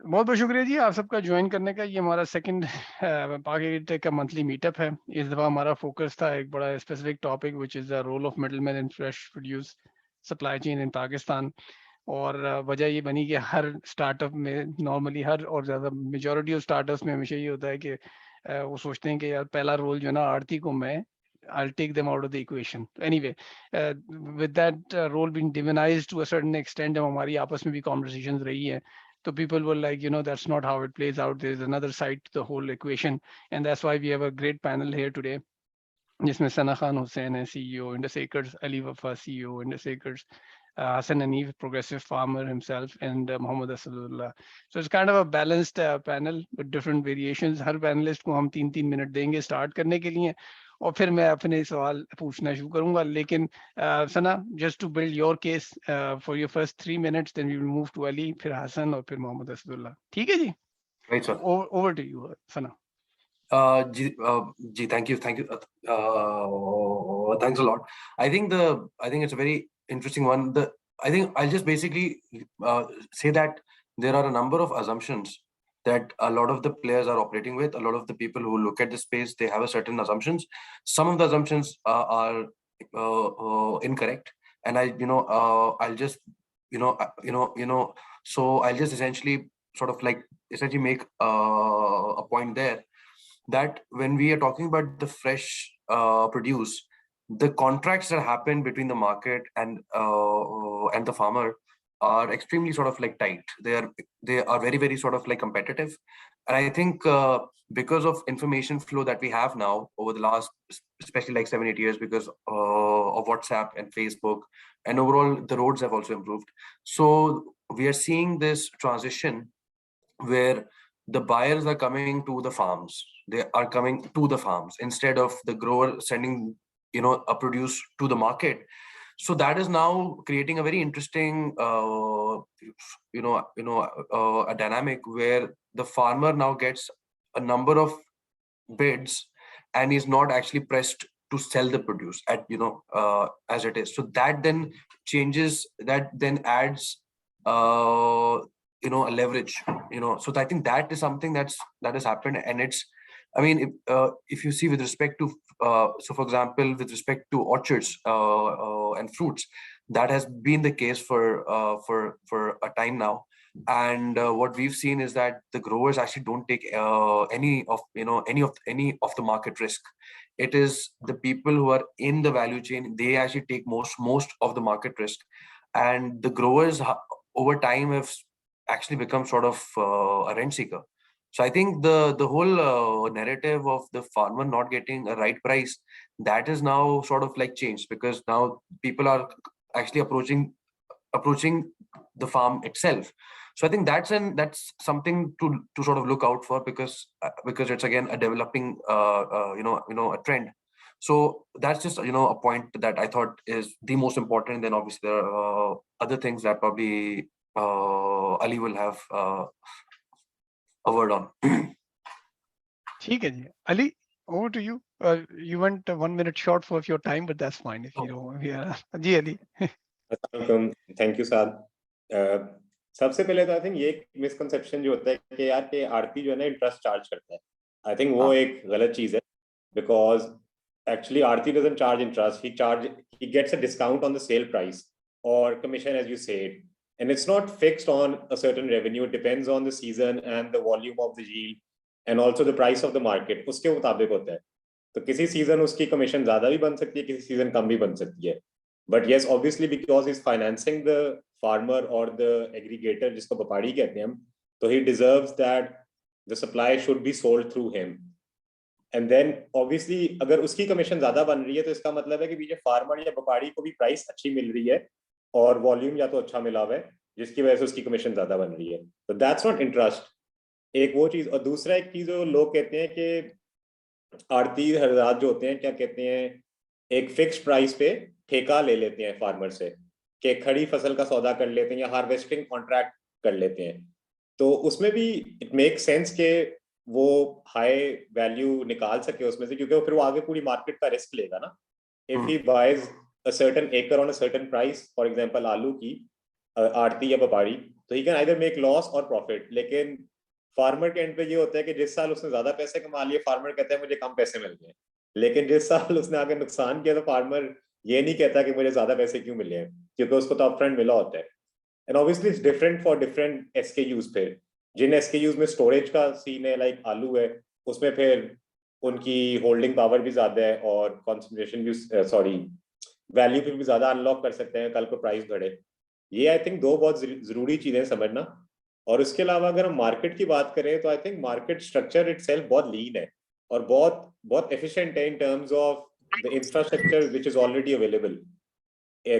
बहुत बहुत शुक्रिया जी आप सबका ज्वाइन करने का। ये हमारा सेकंड पाक एग्रीटेक का मंथली मीटअप है। इस दफ़ा हमारा फोकस था एक बड़ा specific topic which is the role of middleman in fresh produce supply chain in Pakistan. और वजह ये बनी कि हर स्टार्टअप में नॉर्मली हर और ज़्यादा मेजॉरिटी ऑफ स्टार्टअप्स में हमेशा ये होता है कि वो सोचते हैं कि यार पहला रोल जो है ना आरती को मैं I'll take them out of the equation. Anyway, with that role being divinized to a certain extent, जब हमारी आपस में भी conversations रही है, so people were like, that's not how it plays out. There's another side to the whole equation, and that's why we have a great panel here today. जिसमें सना खान हुसैन है CEO Indus Ali Wafa CEO Indus Hassan Hanif, progressive farmer himself, and Mohammad Asadullah. So it's kind of a balanced panel with different variations. Her panelist को हम 3-3 minute देंगे start करने के लिए और फिर मैं अपने सवाल पूछना शुरू करूंगा। लेकिन सना, just to build your case for your first 3 minutes, then we will move to Ali, फिर हसन और फिर मोहम्मद असदुल्ला। ठीक है जी? Right, sir. Over to you, Sana. Thank you. Thanks a lot. I think it's a very interesting one. I think I'll just basically say that there are a number of assumptions that a lot of the players are operating with. A lot of the people who look at the space, they have a certain assumptions. Some of the assumptions are incorrect, and I'll just so I'll just essentially sort of like essentially make a point there that when we are talking about the fresh produce, the contracts that happen between the market and the farmer are extremely sort of like tight. They are very, very sort of like competitive. And I think because of information flow that we have now over the last, especially like 7-8 years, because of WhatsApp and Facebook, and overall the roads have also improved. So we are seeing this transition where the buyers are coming to the farms. They are coming to the farms instead of the grower sending, a produce to the market. So that is now creating a very interesting, a dynamic where the farmer now gets a number of bids and is not actually pressed to sell the produce at, as it is. So that then changes, that then adds, a leverage, so I think that is something that has happened. And it's, I mean, if you see with respect to so for example, with respect to orchards and fruits, that has been the case for a time now. And what we've seen is that the growers actually don't take any of the market risk. It is the people who are in the value chain, they actually take most of the market risk. And the growers over time have actually become sort of a rent seeker. So I think the whole narrative of the farmer not getting a right price, that is now sort of like changed, because now people are actually approaching the farm itself. So I think that's something to sort of look out for, because it's again a developing a trend. So that's just a point that I thought is the most important. And then obviously there are other things that probably Ali will have a word on. ठीक है जी, Ali, over to you. You went 1 minute short for your time, but that's fine if you don't. Yeah, जी Ali. Thank you Saad. सबसे पहले तो I think ये एक misconception जो होता है कि यार के आरती जो है ना इंटरेस्ट चार्ज करता है, आई थिंक वो एक गलत चीज है, because actually Aarti doesn't charge interest, he gets a discount on the sale price or commission, as you said, and it's not fixed on a certain revenue. It depends on the season and the volume of the yield and also the price of the market. उसके मुताबिक होता है, तो किसी season उसकी commission ज्यादा भी बन सकती है, किसी सीजन कम भी बन सकती है. But yes, obviously because he's financing the farmer or the aggregator, जिसको व्यापारी कहते हैं हम, तो he deserves that the supply should be sold through him. And then obviously अगर उसकी कमीशन ज्यादा बन रही है तो इसका मतलब है कि पीछे फार्मर या व्यापारी को भी प्राइस अच्छी मिल रही है और वॉल्यूम या तो अच्छा मिला हुआ है, जिसकी वजह से उसकी कमीशन ज्यादा बन रही है. तो दैट्स नॉट इंटरेस्ट, एक वो चीज. और दूसरा एक चीज जो लोग कहते हैं कि आड़ती हजरात जो होते हैं, क्या कहते हैं, एक फिक्स प्राइस पे ठेका ले लेते हैं फार्मर से, कि खड़ी फसल का सौदा कर लेते हैं या हार्वेस्टिंग कॉन्ट्रैक्ट कर लेते हैं. तो उसमें भी इट मेक सेंस के वो हाई वैल्यू निकाल सके उसमें से, क्योंकि फिर वो आगे पूरी मार्केट का रिस्क लेगा ना. If he buys a certain acre on a certain price, for example आलू की, आड़ती या व्यापारी तो he can either make loss और प्रॉफिट। लेकिन फार्मर के एंड पे ये होता है कि जिस साल उसने ज्यादा पैसे कमा लिए फार्मर कहता है मुझे कम पैसे मिल गए, लेकिन जिस साल उसने आगे नुकसान किया तो फार्मर ये नहीं कहता कि मुझे ज्यादा पैसे क्यों मिले हैं, क्योंकि उसको तो अपफ्रंट मिला होता है। And obviously it's different for different SKUs पे। जिन एसकेयूज में स्टोरेज का सीन है, लाइक आलू है, उसमें फिर उनकी होल्डिंग पावर भी ज्यादा है और कॉन्सेंट्रेशन भी सॉरी वैल्यू पे भी ज्यादा अनलॉक कर सकते हैं कल को प्राइस बढ़े। ये आई थिंक दो बहुत जरूरी चीजें समझना। और उसके अलावा अगर हम मार्केट की बात करें तो I think market structure itself बहुत लीन है और बहुत बहुत एफिशिएंट है in terms of the infrastructure which is already available.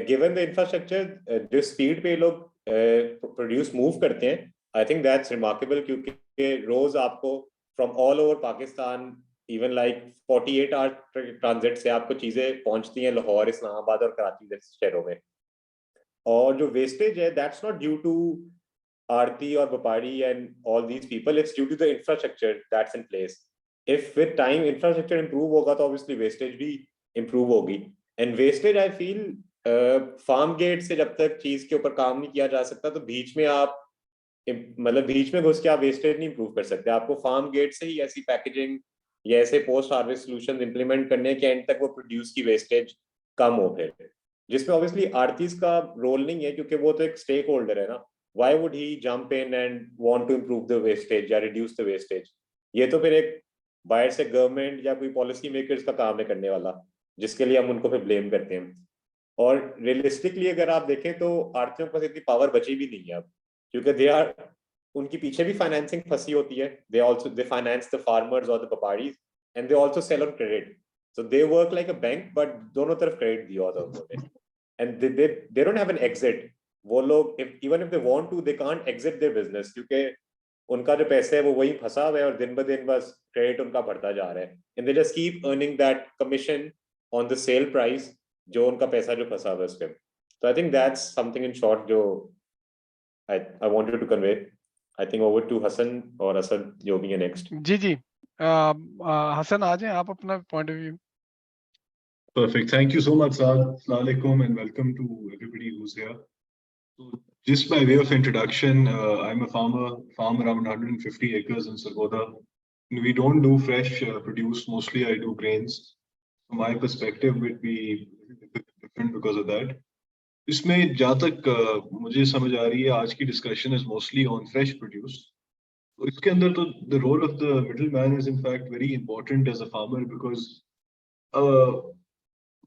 Given the infrastructure जिस स्पीड पे लोग प्रोड्यूस मूव करते हैं, आई थिंक दैट्स रिमार्केबल, क्योंकि रोज आपको from all over Pakistan even like 48 hour transit से आपको चीजें पहुंचती हैं लाहौर, इस्लामाबाद और कराची जैसे शहरों में। और जो वेस्टेज है दैट्स नॉट ड्यू टू आरती और व्यापारी and all these people, it's due to the infrastructure that's in place. If with time infrastructure improve होगा तो ऑब्वियसली वेस्टेज भी इंप्रूव होगी। And wastage I feel farm gate से जब तक चीज के ऊपर काम नहीं किया जा सकता तो बीच में आप मतलब बीच में घुस के आप वेस्टेज नहीं इंप्रूव कर सकते। आपको फार्म गेट से ही ऐसी पैकेजिंग या ऐसे पोस्ट हार्वेस्ट सॉल्यूशंस इंप्लीमेंट करने के एंड तक वो प्रोड्यूस की वेस्टेज कम हो, फिर जिसमें ऑब्वियसली आरतीज का रोल नहीं है क्योंकि वो तो एक स्टेक होल्डर है ना। Why would he jump in and want to improve the wastage या रिड्यूस द वेस्टेज? ये तो फिर एक बाहर से गवर्नमेंट या कोई पॉलिसी मेकर्स का काम है करने वाला, जिसके लिए हम उनको फिर ब्लेम करते हैं। और रियलिस्टिकली अगर आप देखें तो आरतीयों के पास इतनी पावर बची भी नहीं है अब, क्योंकि दे आर उनकी पीछे भी फाइनेंसिंग फंसी होती है। दे फाइनेंस द फार्मर्स और द व्यापारीज and they also sell on credit, so they work like a bank, but दोनों तरफ क्रेडिट दिया होता है उन्होंने। And they don't have an exit. वो लोग even if they want to they can't exit their business, क्योंकि उनका जो पैसा है वो वही फंसा हुआ है और दिन ब दिन बस क्रेडिट उनका बढ़ता जा रहा है। And they just keep earning that commission on the sale price, जो उनका पैसा जो फंसा हुआ है उस पे। तो I think that's something in short जो I wanted to convey. I think over to Hassan or Asad, जो भी है next. जी हसन आ जाएं आप अपना point of view. Perfect. Thank you so much, Saad. Assalamu alaikum and welcome to everybody who's here. So, just by way of introduction, I'm a farm around 150 acres in Sargodha. We don't do fresh produce, mostly I do grains. So my perspective would be different because of that. इसमें जहाँ तक मुझे समझ आ रही है आज की discussion is mostly on fresh produce. तो इसके अंदर तो the role of the middle man is in fact very important as a farmer, because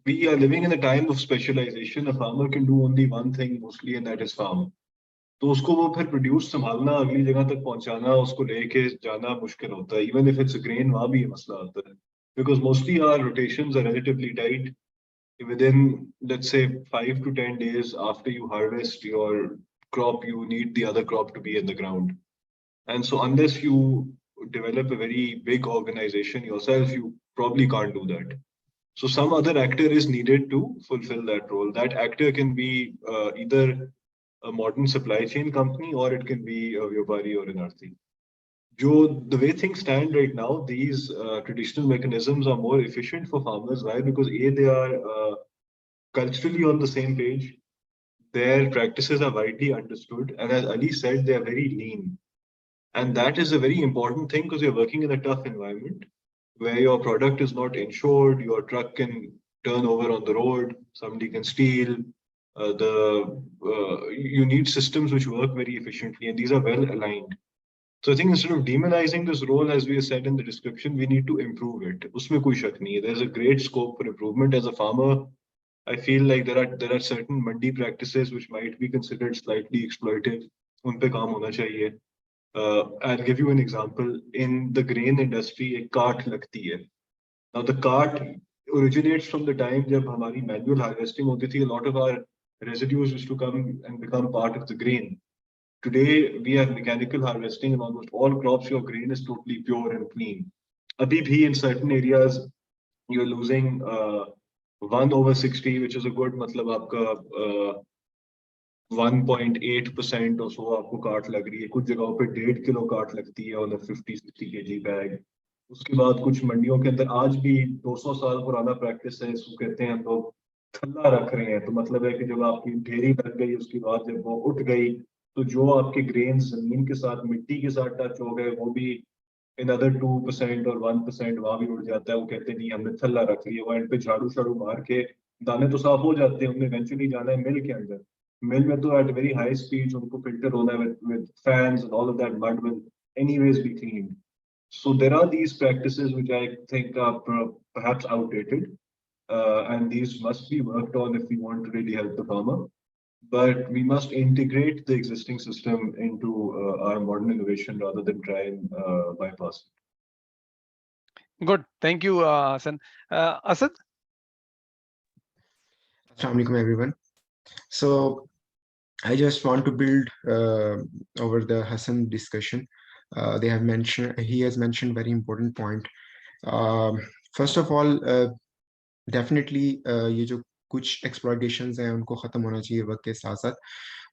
we are living in a time of specialization. A farmer can do only one thing mostly, and that is farm. तो उसको वो फिर produce संभालना, अगली जगह तक पहुंचाना, उसको लेके जाना मुश्किल होता है। Even if it's a grain, वहाँ भी ये मसला आता है, because mostly our rotations are relatively tight. Within, let's say, 5 to 10 days after you harvest your crop, you need the other crop to be in the ground. And so unless you develop a very big organization yourself, you probably can't do that. So some other actor is needed to fulfill that role. That actor can be either a modern supply chain company or it can be a vyapari or an arti. The way things stand right now, these traditional mechanisms are more efficient for farmers. Why? Because A, they are culturally on the same page. Their practices are widely understood. And as Ali said, they are very lean. And that is a very important thing because you're working in a tough environment where your product is not insured, your truck can turn over on the road, somebody can steal. You need systems which work very efficiently, and these are well aligned. So I think instead of demonizing this role, as we said in the description, we need to improve it. Usme koi shak nahi hai. There's a great scope for improvement. As a farmer, I feel like there are certain mandi practices which might be considered slightly exploitative. Un pe kaam hona chahiye. I'll give you an example. In the grain industry, a cart lagti hai. Now the cart originates from the time jab hamari manual harvesting hoti thi. A lot of our residues used to come and become part of the grain. Today, we have mechanical harvesting and almost all crops, your grain is totally pure and clean. Abhi bhi in certain areas, you're losing 1/60, which is a good, matlab aapka 1.8% or so आपको काट लग रही है. कुछ जगहों पे 1.5 kilo काट लगती है on a 50-60 kg बैग. उसके बाद कुछ मंडियों के अंदर आज भी 200 साल पुराना प्रैक्टिस है, इसको कहते हैं हम लोग थल्ला रख रहे हैं. तो मतलब है कि जब आपकी ढेरी लग गई, उसके बाद जब वो उठ गई तो जो आपके ग्रेन्स जमीन के साथ मिट्टी के साथ टच हो गए वो भी another 2% और 1% वहां भी उड़ जाता है। वो कहते हैं नहीं हमने थल्ला रख लिया, वो एंड पे झाड़ू शाड़ू मार के दाने तो साफ हो जाते हैं, उन्हें इवेंचुअली जाना है मिल के अंदर। मिल में तो एट वेरी हाई स्पीड उनको फिल्टर होना है with fans and all of that mud will anyways be cleaned. So there are these practices which I think are perhaps outdated, and these must be worked on if we want to really help the farmer. But we must integrate the existing system into our modern innovation rather than try and bypass it. Good. Thank you, Hassan. Asad? Assalamu alaikum, everyone. So I just want to build over the Hassan discussion. He has mentioned very important point. First of all, definitely ये जो कुछ exploitations हैं उनको खत्म होना चाहिए वक्त के साथ साथ,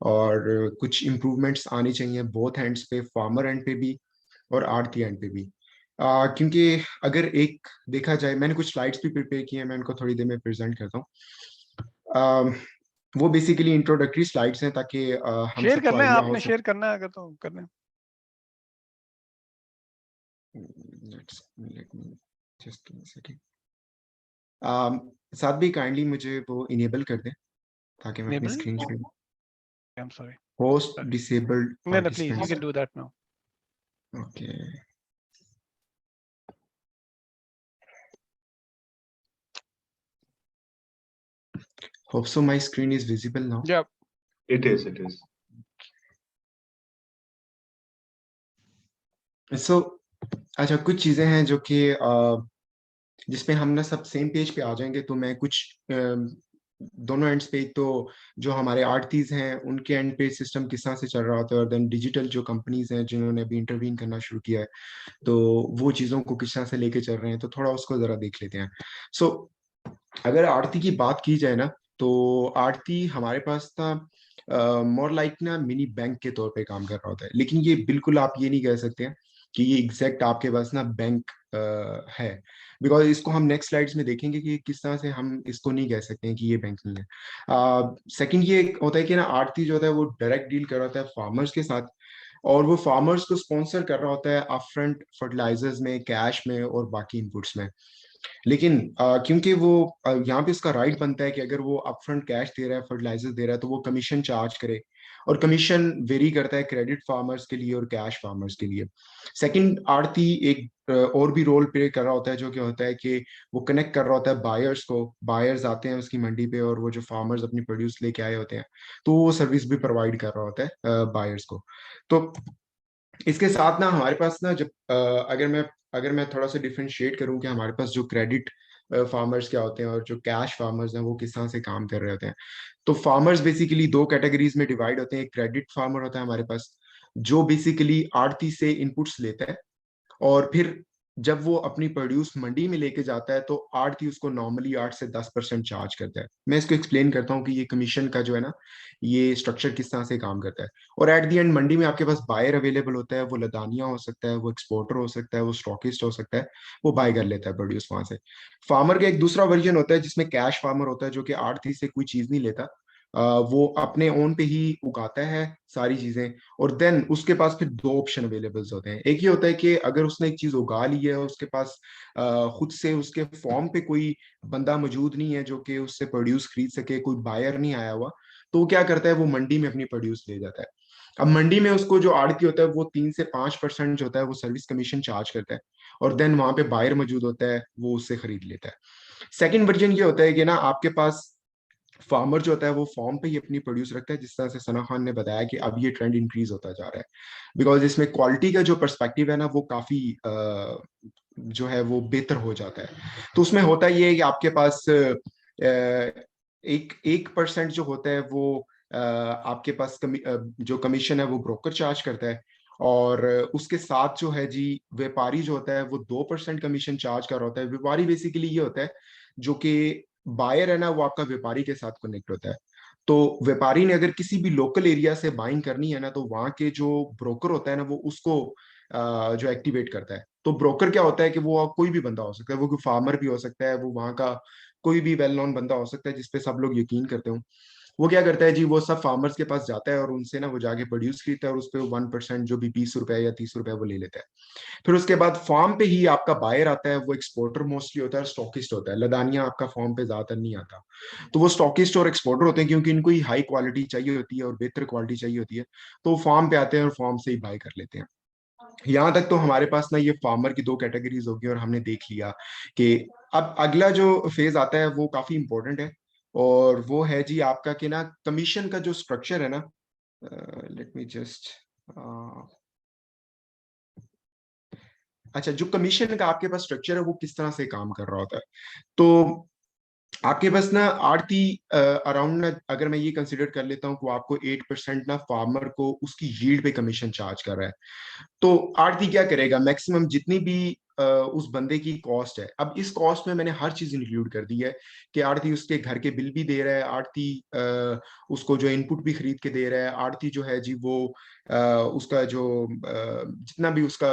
और कुछ improvements आनी चाहिए both ends पे, farmer end पे भी और आड़ती end पे भी। क्योंकि अगर एक देखा जाए, मैंने कुछ स्लाइड्स भी प्रिपेयर किए हैं, मैं उनको थोड़ी देर में प्रेजेंट करता हूँ। वो बेसिकली इंट्रोडक्टरी स्लाइड्स हैं ताकि हम शेयर सबको करना है, आइडिया हो आपने शेयर करना है अगर तो करना है। Let me just give me a second. साथ भी काइंडली मुझे वो इनेबल कर दें ताकि मैं अपनी Enable? Screen share. I'm sorry. Host disabled No, no, please, you can do that now. Okay. Hope so my screen is visible now. Yeah. It is. So अच्छा, कुछ चीजें हैं जो कि जिसमें हम ना सब सेम पेज पे आ जाएंगे, तो मैं कुछ दोनों एंड्स पे, तो जो हमारे आर्टिस्ट हैं उनके एंड पे सिस्टम किस तरह से चल रहा होता है, और देन डिजिटल जो कंपनीज हैं जिन्होंने अभी इंटरवीन करना शुरू किया है, तो वो चीज़ों को किस तरह से लेके चल रहे हैं, तो थोड़ा उसको ज़रा देख लेते हैं। सो अगर आरती की बात की जाए ना, तो आरती हमारे पास था मोर लाइक ना मिनी बैंक के तौर पे काम कर रहा होता है, लेकिन ये बिल्कुल आप ये नहीं कह सकते हैं कि ये एग्जैक्ट आपके पास ना बैंक है, बिकॉज इसको हम नेक्स्ट स्लाइड्स में देखेंगे कि किस तरह से हम इसको नहीं कह सकते हैं कि ये बैंक नहीं है। सेकंड ये होता है कि ना आरती जो होता है वो डायरेक्ट डील कर रहा होता है फार्मर्स के साथ, और वो फार्मर्स को स्पॉन्सर कर रहा होता है अपफ्रंट फर्टिलाइजर्स में, कैश में और बाकी इनपुट्स में। लेकिन क्योंकि वो यहाँ पे उसका राइट बनता है कि अगर वो अपफ्रंट कैश दे रहा है, फर्टिलाइजर दे रहा है, तो वो कमीशन चार्ज करे, और कमीशन वेरी करता है क्रेडिट फार्मर्स के लिए और कैश फार्मर्स के लिए। सेकंड, आरती एक और भी रोल प्ले कर रहा होता है, जो क्या होता है कि वो कनेक्ट कर रहा होता है बायर्स को। बायर्स आते हैं उसकी मंडी पे, और वो जो फार्मर्स अपनी प्रोड्यूस लेके आए होते हैं, तो वो सर्विस भी प्रोवाइड कर रहा होता है बायर्स को। तो इसके साथ ना हमारे पास ना, जब अगर मैं थोड़ा सा डिफरेंशिएट करूं कि हमारे पास जो क्रेडिट फार्मर्स क्या होते हैं और जो कैश फार्मर्स हैं वो किस तरह से काम कर रहे होते हैं, तो फार्मर्स बेसिकली दो कैटेगरीज में डिवाइड होते हैं। एक क्रेडिट फार्मर होता है हमारे पास, जो बेसिकली आड़ती से इनपुट्स लेता है, और फिर जब वो अपनी प्रोड्यूस मंडी में लेके जाता है, तो आड़ती उसको नॉर्मली 8 से 10% चार्ज करता है। मैं इसको एक्सप्लेन करता हूँ कि ये कमीशन का जो है ना, ये स्ट्रक्चर किस तरह से काम करता है। और एट द एंड मंडी में आपके पास बायर अवेलेबल होता है, वो लदानिया हो सकता है, वो एक्सपोर्टर हो सकता है, वो स्टॉकिस्ट हो सकता है, वो बाय कर लेता है प्रोड्यूस वहां से। फार्मर का एक दूसरा वर्जन होता है जिसमें कैश फार्मर होता है, जो कि आड़ती से कोई चीज नहीं लेता, वो अपने ओन पे ही उगाता है सारी चीजें, और देन उसके पास फिर दो ऑप्शन अवेलेबल होते हैं। एक ये होता है कि अगर उसने एक चीज उगा ली है, उसके पास खुद से उसके फॉर्म पे कोई बंदा मौजूद नहीं है जो कि उससे प्रोड्यूस खरीद सके, कोई बायर नहीं आया हुआ, तो वो क्या करता है, वो मंडी में अपनी प्रोड्यूस ले जाता है। अब मंडी में उसको जो आड़ती होता है वो 3 से 5% जो होता है वो सर्विस कमीशन चार्ज करता है, और देन वहां पे बायर मौजूद होता है, वो उससे खरीद लेता है। सेकंड वर्जन ये होता है कि ना आपके पास फार्मर जो होता है वो फॉर्म पे ही अपनी प्रोड्यूस रखता है, जिस तरह से सना खान ने बताया कि अब ये ट्रेंड इंक्रीज होता जा रहा है, बिकॉज इसमें क्वालिटी का जो पर्सपेक्टिव है ना, वो काफी जो है वो बेहतर हो जाता है। तो उसमें होता ये है कि आपके पास 1% जो होता है वो आपके पास जो कमीशन है वो ब्रोकर चार्ज करता है, और उसके साथ जो है जी व्यापारी जो होता है वो 2% कमीशन चार्ज कर रहा होता है। व्यापारी बेसिकली ये होता है जो कि बायर है ना, वो आपका व्यापारी के साथ कनेक्ट होता है। तो व्यापारी ने अगर किसी भी लोकल एरिया से बाइंग करनी है ना, तो वहां के जो ब्रोकर होता है ना, वो उसको जो एक्टिवेट करता है। तो ब्रोकर क्या होता है कि वो कोई भी बंदा हो सकता है, वो कोई फार्मर भी हो सकता है, वो वहां का कोई भी वेल नोन बंदा हो सकता है जिसपे सब लोग यकीन करते हो। वो क्या करता है जी, वो सब फार्मर्स के पास जाता है और उनसे ना वो जाके प्रोड्यूस खरीदता है और उस पर 1% जो भी 20 रुपए या 30 रुपए वो ले लेता है। फिर उसके बाद फार्म पे ही आपका बायर आता है, वो एक्सपोर्टर मोस्टली होता है, स्टॉकिस्ट होता है। लदानिया आपका फार्म पे ज्यादातर नहीं आता, तो वो स्टॉकिस्ट और एक्सपोर्टर होते हैं क्योंकि इनको ही हाई क्वालिटी चाहिए होती है और बेहतर क्वालिटी चाहिए होती है, तो वो फार्म पे आते हैं और फार्म से ही बाय कर लेते हैं। यहाँ तक तो हमारे पास ना ये फार्मर की दो कैटेगरीज होगी और हमने देख लिया कि अब अगला जो फेज आता है वो काफी इंपॉर्टेंट है, और वो है जी आपका कि ना कमीशन का जो स्ट्रक्चर है ना, लेट मी जस्ट, अच्छा, जो कमीशन का आपके पास स्ट्रक्चर है वो किस तरह से काम कर रहा होता है। तो आपके पास ना आड़ती अराउंड ना, अगर मैं ये कंसिडर कर लेता हूँ कि वो आपको 8% ना फार्मर को उसकी यील्ड पे कमीशन चार्ज कर रहा है, तो आड़ती क्या करेगा, मैक्सिमम जितनी भी उस बंदे की कॉस्ट है, अब इस कॉस्ट में मैंने हर चीज इंक्लूड कर दी है कि आड़ती उसके घर के बिल भी दे रहा है, आड़ती उसको जो इनपुट भी खरीद के दे रहा है, आड़ती जो है जी वो उसका जो जितना भी उसका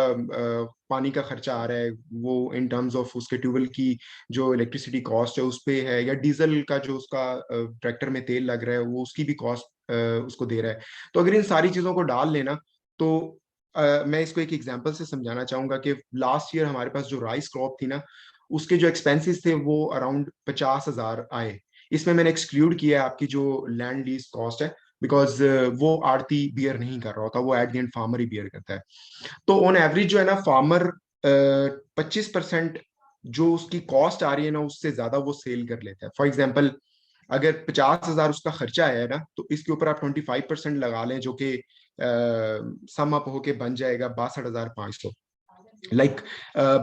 पानी का खर्चा आ रहा है वो इन टर्म्स ऑफ उसके ट्यूबवेल की जो इलेक्ट्रिसिटी कॉस्ट है उस पे है, या डीजल का जो उसका ट्रैक्टर में तेल लग रहा है वो उसकी भी कॉस्ट उसको दे रहा है। तो अगर इन सारी चीजों को डाल लेना, तो मैं इसको एक एग्जांपल से समझाना चाहूंगा कि लास्ट ईयर हमारे पास जो राइस क्रॉप थी ना, उसके जो एक्सपेंसेस थे वो अराउंड 50,000 आए। इसमें मैंने एक्सक्लूड किया है आपकी जो लैंड लीज कॉस्ट है, बिकॉज वो आड़ती बियर नहीं कर रहा होता, वो एट द एंड फार्मर ही बियर करता है। तो ऑन एवरेज जो है ना फार्मर 25% जो उसकी कॉस्ट आ रही है ना उससे ज्यादा वो सेल कर लेता है। फॉर एग्जाम्पल, अगर 50,000 उसका खर्चा आया है ना, तो इसके ऊपर आप 25% लगा लें, जो कि सम अप होके बन जाएगा 62,500। लाइक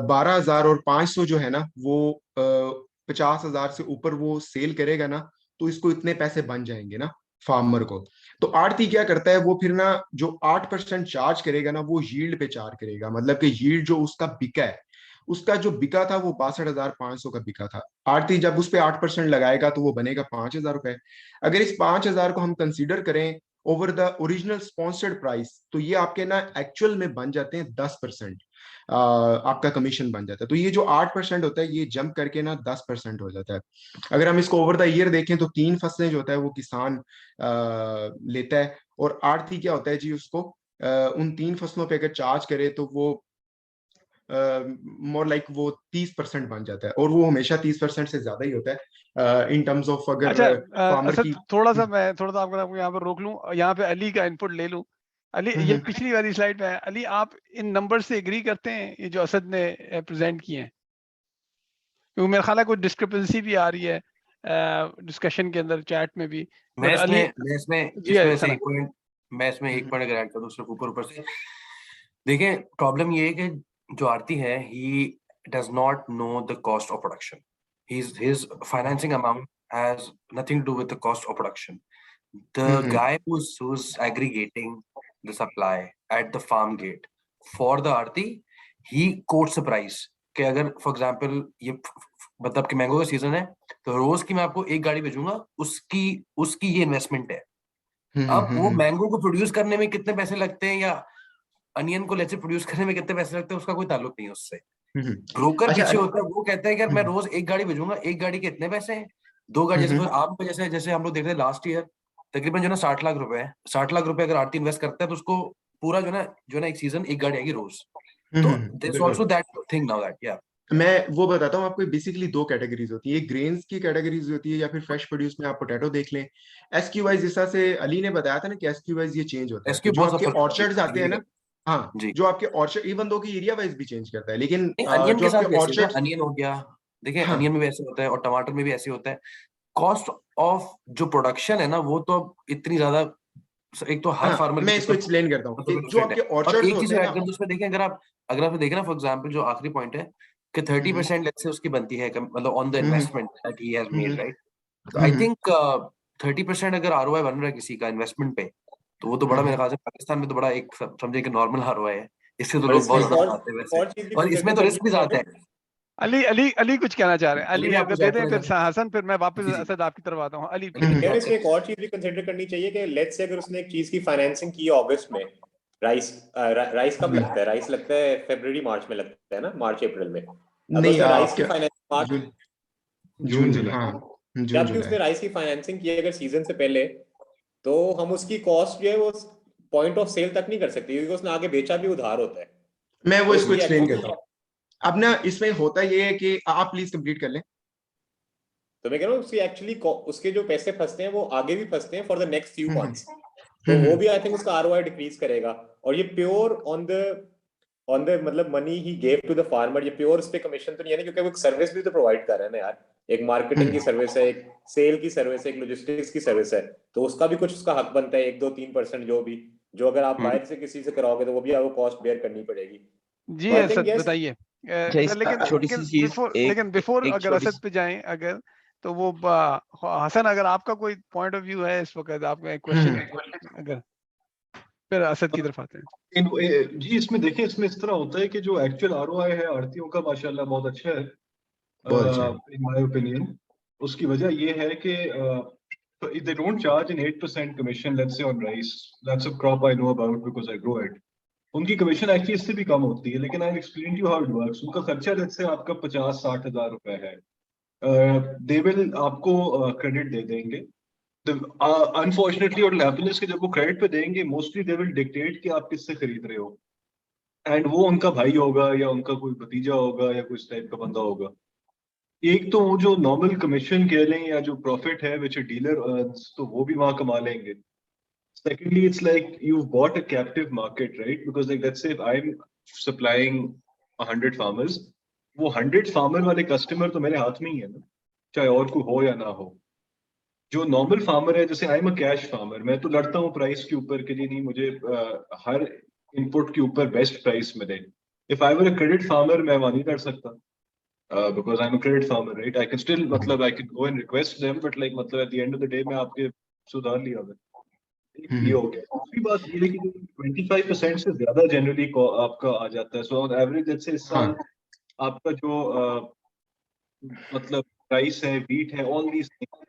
12,000 और 500 जो है ना वो 50,000 से ऊपर वो सेल करेगा ना, तो इसको इतने पैसे बन जाएंगे ना फार्मर को। तो आड़ती क्या करता है, वो फिर ना जो 8% चार्ज करेगा ना वो यील्ड पे चार्ज करेगा, मतलब कि यील्ड जो उसका बिका है, उसका जो बिका था वो 62,500 का बिका था। आड़ती जब उस पे 8% लगाएगा तो वो बनेगा 5,000 रुपए। अगर इस 5,000 को हम कंसीडर करें over the original sponsored price, तो ये आपके ना एक्चुअल में बन जाते हैं 10%, आपका कमीशन बन जाता है। तो ये जो 8% होता है ये जंप करके ना 10% हो जाता है। अगर हम इसको ओवर द ईयर देखें तो 3 फसलें जो होता है वो किसान लेता है, और आड़ती क्या होता है जी, उसको उन 3 फसलों पे अगर चार्ज करे तो वो मोर लाइक वो 30% बन जाता है, और वो हमेशा 30% से ज्यादा ही होता है इन टर्म्स ऑफ अगर अच्छा, फार्मर असद की। मैं थोड़ा सा आपको यहाँ पर रोक लूं, यहाँ पे अली का इनपुट ले लूं। अली, ये पिछली वाली स्लाइड में है, अली आप इन नंबर से एग्री करते हैं ये जो असद ने प्रेजेंट किए हैं? क्योंकि मेरा ख्याल है कुछ डिस्क्रिपेंसी भी आ रही है डिस्कशन के अंदर, चैट में भी। मैं अली इसमें जी इसमें से सना। एक पॉइंट मैं इसमें एक पॉइंट अगर ऐड कर दूं सिर्फ ऊपर से, देखिए प्रॉब्लम ये है कि जो आरती है he does not know the cost of production. His financing amount has nothing to do with the cost of production. The guy who's aggregating the supply at the farm gate for the Aarti, he quotes a price कि अगर for example ये मतलब कि mango का season है तो रोज की मैं आपको एक गाड़ी भेजूंगा, उसकी उसकी ये इन्वेस्टमेंट है। अब वो मैंगो को प्रोड्यूस करने में कितने पैसे लगते हैं या अनियन को लेट्स से प्रोड्यूस करने में कितने पैसे लगते हैं उसका कोई ताल्लुक नहीं है उससे। ब्रोकर अच्छा, पीछे होता है, वो कहता है कि यार मैं रोज एक गाड़ी भेजूंगा, एक गाड़ी के इतने पैसे हैं, दो गाड़ी, जैसे आप जैसे जैसे हम लोग देख रहे हैं लास्ट ईयर तकरीबन जो ना 60 लाख रुपए है, 60 लाख रुपए अगर आरती इन्वेस्ट करता है तो उसको पूरा जो ना एक सीजन एक गाड़ी आएगी रोज। तो there is also that thing now that या मैं वो बताता हूँ आपको। बेसिकली दो कैटेगरीज होती है, एक ग्रेन्स की कैटेगरीज होती है या फिर फ्रेश प्रोड्यूस में आप पोटैटो देख लें। एसक्यू वाइज, जैसा से अली ने बताया था ना कि एसक्यू वाइज ये चेंज होता है, तो एसक्यू जो बहुत आपके ज्यादा फर्क ऑर्चर्ड्स आते हैं ना, हाँ, जी। जो आपके ऑर्चर्ड इवन दो की एरिया वाइज भी चेंज करता है, लेकिन अनियन जो के साथ आपके भी ऐसे होता है, ऑर्चर्ड्स, अनियन हो गया, देखिए हाँ अनियन में भी ऐसे होता है और टमाटर में भी ऐसे होता है। कॉस्ट ऑफ जो प्रोडक्शन है ना वो तो अब इतनी ज्यादा, एक तो हर हाँ, फार्मर मैं की इसको एक्सप्लेन करता हूँ कि जो डिफरेंट है। आपके और ऑर्चर्ड्स एक चीज होते हैं ऐड ना, कर दूं उसमें, देखिए अगर आप देखें ना फॉर एग्जांपल जो आखिरी पॉइंट है कि 30% लेट्स से उसकी बनती है मतलब on the investment that he has made, right? तो आई थिंक 30% अगर आरओआई बन रहा है किसी का इन्वेस्टमेंट पे, तो वो तो बड़ा, मेरे ख्याल से पाकिस्तान में तो बड़ा एक समझे कि नॉर्मल आरओआई है। इससे तो और लोग इसमें बहुत एक ज्यादा आते हैं एक वैसे, और चीज भी और इसमें कंसिडर तो करनी रिस्क भी चाहिए। ज्यादा है। अली अली अली कुछ कहना चाह रहे हैं, अली चलिए, आप अगर कुछ दे ऐड दें करें फिर ना। हसन, फिर मैं वापस जी जी असद आपकी तरफ आता हूँ। अली चलिए, प्लीज। यार इसमें एक और चीज भी कंसिडर करनी चाहिए कि लेट्स से अगर उसने एक चीज की फाइनेंसिंग की है अगस्त में, राइस कब लगता है? राइस लगता है फरवरी मार्च में लगता है ना, मार्च अप्रैल में। अगर नहीं उसने राइस की आपके फाइनेंसिंग मार्च जून, जून जुलाई। हाँ, जून जब भी जुलाई। उसने राइस की फाइनेंसिंग की अगर सीजन से पहले, तो हम उसकी कॉस्ट जो है वो पॉइंट ऑफ सेल तक नहीं कर सकते, क्योंकि उसने आगे बेचा भी उधार होता है। मैं वो तो इसको उसकी एक्सप्लेन actually- करता हूँ। अब ना इसमें होता ये है कि आप प्लीज कंप्लीट कर लें। तो मैं कह रहा हूँ उसकी एक्चुअली उसके जो पैसे फंसते हैं वो आगे भी फंसते हैं for the next few hmm, months. तो वो भी आई थिंक उसका आरओआई डिक्रीज करेगा। और ये प्योर ऑन द मतलब मनी ही गेव टू द फार्मर, ये प्योर उस पे कमीशन तो नहीं है ना, क्योंकि वो एक सर्विस भी तो प्रोवाइड कर रहे हैं ना यार। एक मार्केटिंग की सर्विस है, एक सेल की सर्विस है, एक लॉजिस्टिक्स की सर्विस है, तो उसका भी कुछ उसका हक बनता है, 1-2-3% जो भी, जो अगर आप बाहर से किसी से कराओगे तो वो भी आपको कॉस्ट बेयर करनी पड़ेगी। जी तो आई असद थिंक यस, बताइए। अच्छा, इसमें छोटी सी चीज, लेकिन बिफोर एक अगर छोटी असद पे जाएं अगर, तो वो हसन अगर आपका कोई पॉइंट ऑफ व्यू है इस वक्त, आपका एक क्वेश्चन अगर, फिर असद की तरफ आते हैं। जी इसमें देखिए, इसमें इस तरह होता है कि जो एक्चुअल आरओआई है आड़तियों का माशाल्लाह बहुत अच्छा है, बहुत अच्छा है। In my opinion. उसकी वजह ये है कि they don't charge an 8% commission, let's say on rice. That's a crop I know about because I grow it. उनकी कमीशन एक्चुअली इससे भी कम होती है, लेकिन I explain to how it works. उनका खर्चा जैसे आपका 50-60 हजार रुपए है, दे विल आपको क्रेडिट दे देंगे। अनफॉर्चुनेटली और हैप्पीनेस के जब वो क्रेडिट पे देंगे, मोस्टली दे विल डिक्टेट कि आप किससे खरीद रहे हो, एंड वो उनका भाई होगा या उनका कोई भतीजा होगा या कोई इस टाइप का बंदा होगा। एक तो वो जो नॉर्मल कमीशन कह लें या जो प्रॉफिट है विच डीलर अर्न्स, तो वो भी वहां कमा लेंगे। Secondly, it's like you've bought a captive market, right? Because like let's say if I'm supplying 100 farmers, वो 100 farmer वाले customer तो मेरे हाथ में ही है ना, चाहे और कोई हो या ना हो। जो नॉर्मल फार्मर है, जैसे आई एम अ कैश फार्मर, मैं तो लड़ता हूँ प्राइस के ऊपर कि जी नहीं, मुझे हर इनपुट के ऊपर बेस्ट प्राइस मिले। If I were a credit farmer, मैं वहां नहीं लड़ सकता, because I am a credit farmer, right? I can still, मतलब I can go and request them, but like मतलब at the end of the day मैं आपके सुधार लिया हुआ। ये हो गया। दूसरी बात ये है कि 25% से ज्यादा जनरली आपका आ जाता है। So on average let's say इस साल आपका जो मतलब प्राइस है, व्हीट है, ऑल दीज थिंग्स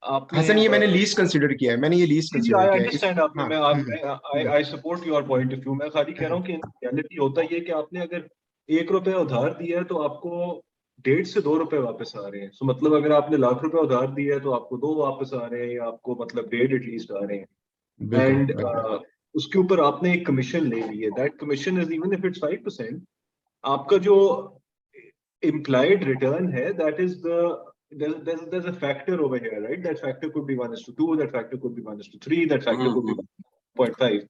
आपने हसन ये मैंने लीस्ट कंसीडर किया है, मैंने ये लीस्ट कंसीडर आई किया है। अंडरस्टैंड आपने, मैं I support your point of view. मैं खाली कह रहा हूँ कि रियलिटी होता ये कि आपने अगर 1 रुपया उधार दिया है तो आपको 1.5 से 2 रुपए वापस आ रहे हैं। सो मतलब अगर आपने लाख रुपए उधार दिया है तो आपको 2 वापस आ रहे हैं, या आपको मतलब 1.5 एटलीस्ट आ रहे हैं। एंड उसके ऊपर आपने एक कमीशन ले ली है। That commission is, even if it's 5%, आपका जो implied return है, that is there's a factor over here, right? That factor could be 1:2, that factor could be 1:3, that factor could be 1.5.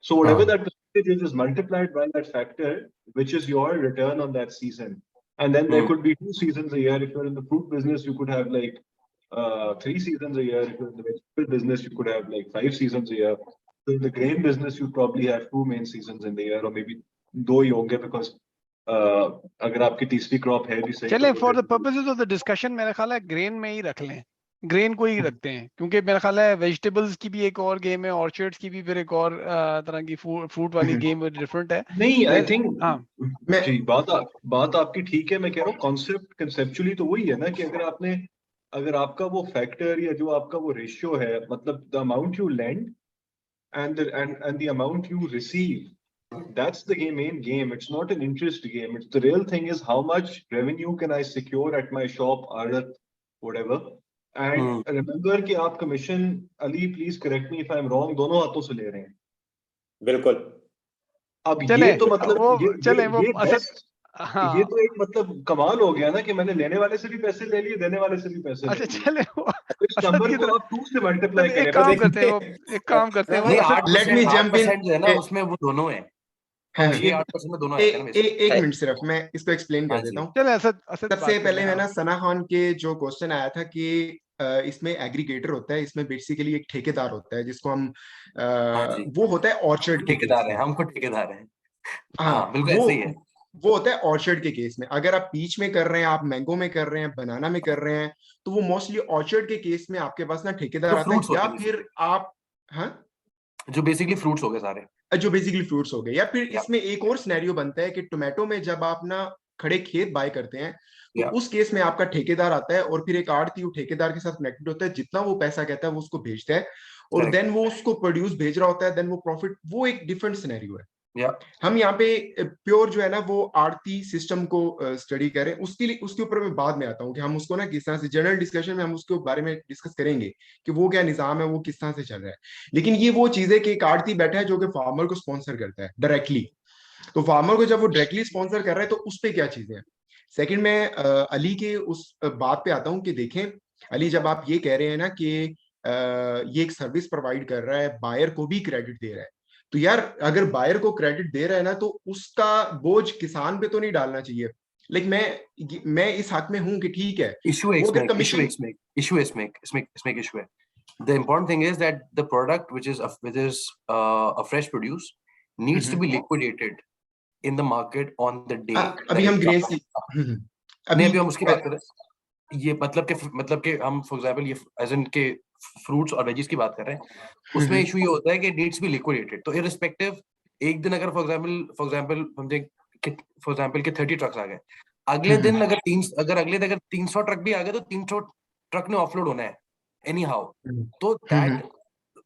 So whatever that percentage is multiplied by that factor, which is your return on that season. And then there could be 2 seasons a year. If you're in the fruit business, you could have like 3 seasons a year. If you're in the vegetable business, you could have like 5 seasons a year. So in the grain business, you probably have 2 main seasons in the year, or maybe 2 ही होंगे, because अगर आपकी तीसरी crop है भी सही, चलें, तो for the purposes of the discussion मेरा ख्याल है ग्रेन में ही रख लें, ग्रेन को ही रखते हैं, क्योंकि मेरा ख्याल है वेजिटेबल्स की भी एक और गेम है, ऑर्चर्ड्स की भी फिर एक और तरह की फ्रूट वाली गेम डिफरेंट है। नहीं, आई थिंक मैं जी बात आपकी ठीक है। मैं कह रहा हूँ कॉन्सेप्ट कंसेप्चुअली तो वही है ना, कि अगर आपका वो फैक्टर या जो आपका वो रेशियो है, मतलब the amount you lend and the amount you receive, that's the main game. It's not an interest game. It's the real thing is how much revenue can I secure at my shop, Adat, whatever. And remember कि आप commission, Ali please correct me if I'm wrong, दोनों हाथों से ले रहे हैं। बिल्कुल। अब चले ये तो मतलब वो ये चले वो best, हाँ ये तो एक मतलब कमाल हो गया ना, कि मैंने लेने वाले से भी पैसे ले लिए, देने वाले से भी पैसे ले अच्छा लिए। चले वो इस नंबर को आप 2 से मल्टीप्लाई करें। एक काम करते हैं, वो एक काम करते हैं, नहीं, वो 8% let me jump in. 8% जो है ना, उसमें वो दोनों है, 6-8% में दोनों आते हैं ना। एक मिनट सिर्फ मैं इसको एक्सप्लेन कर देता हूँ। चले असद असद सबसे पहले है ना, सना खान के जो क्वेश्चन आया था कि इसमें एग्रीगेटर होता है, इसमें बेसिकली एक ठेकेदार होता है जिसको हम वो होता है ऑर्चर्ड के केस ठेकेदार है, में। हमको ठेकेदार है। हाँ, बिल्कुल ऐसे ही है। वो होता है ऑर्चर्ड के केस में। अगर आप पीच में कर रहे हैं, आप मैंगो में कर रहे हैं, बनाना में कर रहे हैं, तो वो मोस्टली ऑर्चर्ड के केस में आपके पास ना ठेकेदार जो आता है, fruits या होते हैं फिर आप हाँ जो बेसिकली फ्रूट्स हो गए सारे, जो बेसिकली फ्रूट्स हो गए। या फिर या इसमें एक और सिनेरियो बनता है कि टोमेटो में जब आप ना खड़े खेत बाय करते हैं, तो या उस केस में आपका ठेकेदार आता है, और फिर एक आड़ती ठेकेदार के साथ कनेक्टेड होता है। जितना वो पैसा कहता है वो उसको भेजता है, और Correct. देन वो उसको प्रोड्यूस भेज रहा होता है, देन वो प्रॉफिट, वो एक डिफरेंट सिनेरियो है। हम यहाँ पे प्योर जो है ना वो आरती सिस्टम को स्टडी करें, उसके ऊपर मैं बाद में आता हूँ कि हम उसको ना किस तरह से जनरल डिस्कशन में हम उसके बारे में डिस्कस करेंगे कि वो क्या निजाम है, वो किस तरह से चल रहा है। लेकिन ये वो चीज है कि एक आरती बैठा है जो कि फार्मर को स्पॉन्सर करता है डायरेक्टली, तो फार्मर को जब वो डायरेक्टली स्पॉन्सर कर रहा है तो उस पर क्या चीजें हैं। सेकंड में अली के उस बात पे आता हूँ कि देखें अली, जब आप ये कह रहे हैं ना कि ये एक सर्विस प्रोवाइड कर रहा है, बायर को भी क्रेडिट दे रहा है, तो यार अगर बायर को क्रेडिट दे रहा है ना तो उसका बोझ किसान पे तो नहीं डालना चाहिए। लेकिन मैं इस हक में हूं कि ठीक है इशू है the important thing is that the product which is a fresh produce needs to be liquidated in the market on the day. अभी हम ग्रेन्स की अभी हम उसकी बात कर रहे हैं, ये मतलब के हम फॉर एग्जांपल ये एज इन के फ्रूट्स और वेजीज की बात कर रहे हैं, उसमें इशू ये होता है कि नीड्स बी लिक्विडेटेड। तो इररिस्पेक्टिव एक दिन अगर फॉर एग्जांपल समझे फॉर एग्जांपल के 30 ट्रक्स आ गए, अगले दिन अगर 300 ट्रक भी आ गए तो 300 ट्रक ने ऑफलोड होना है एनी हाउ। तो दैट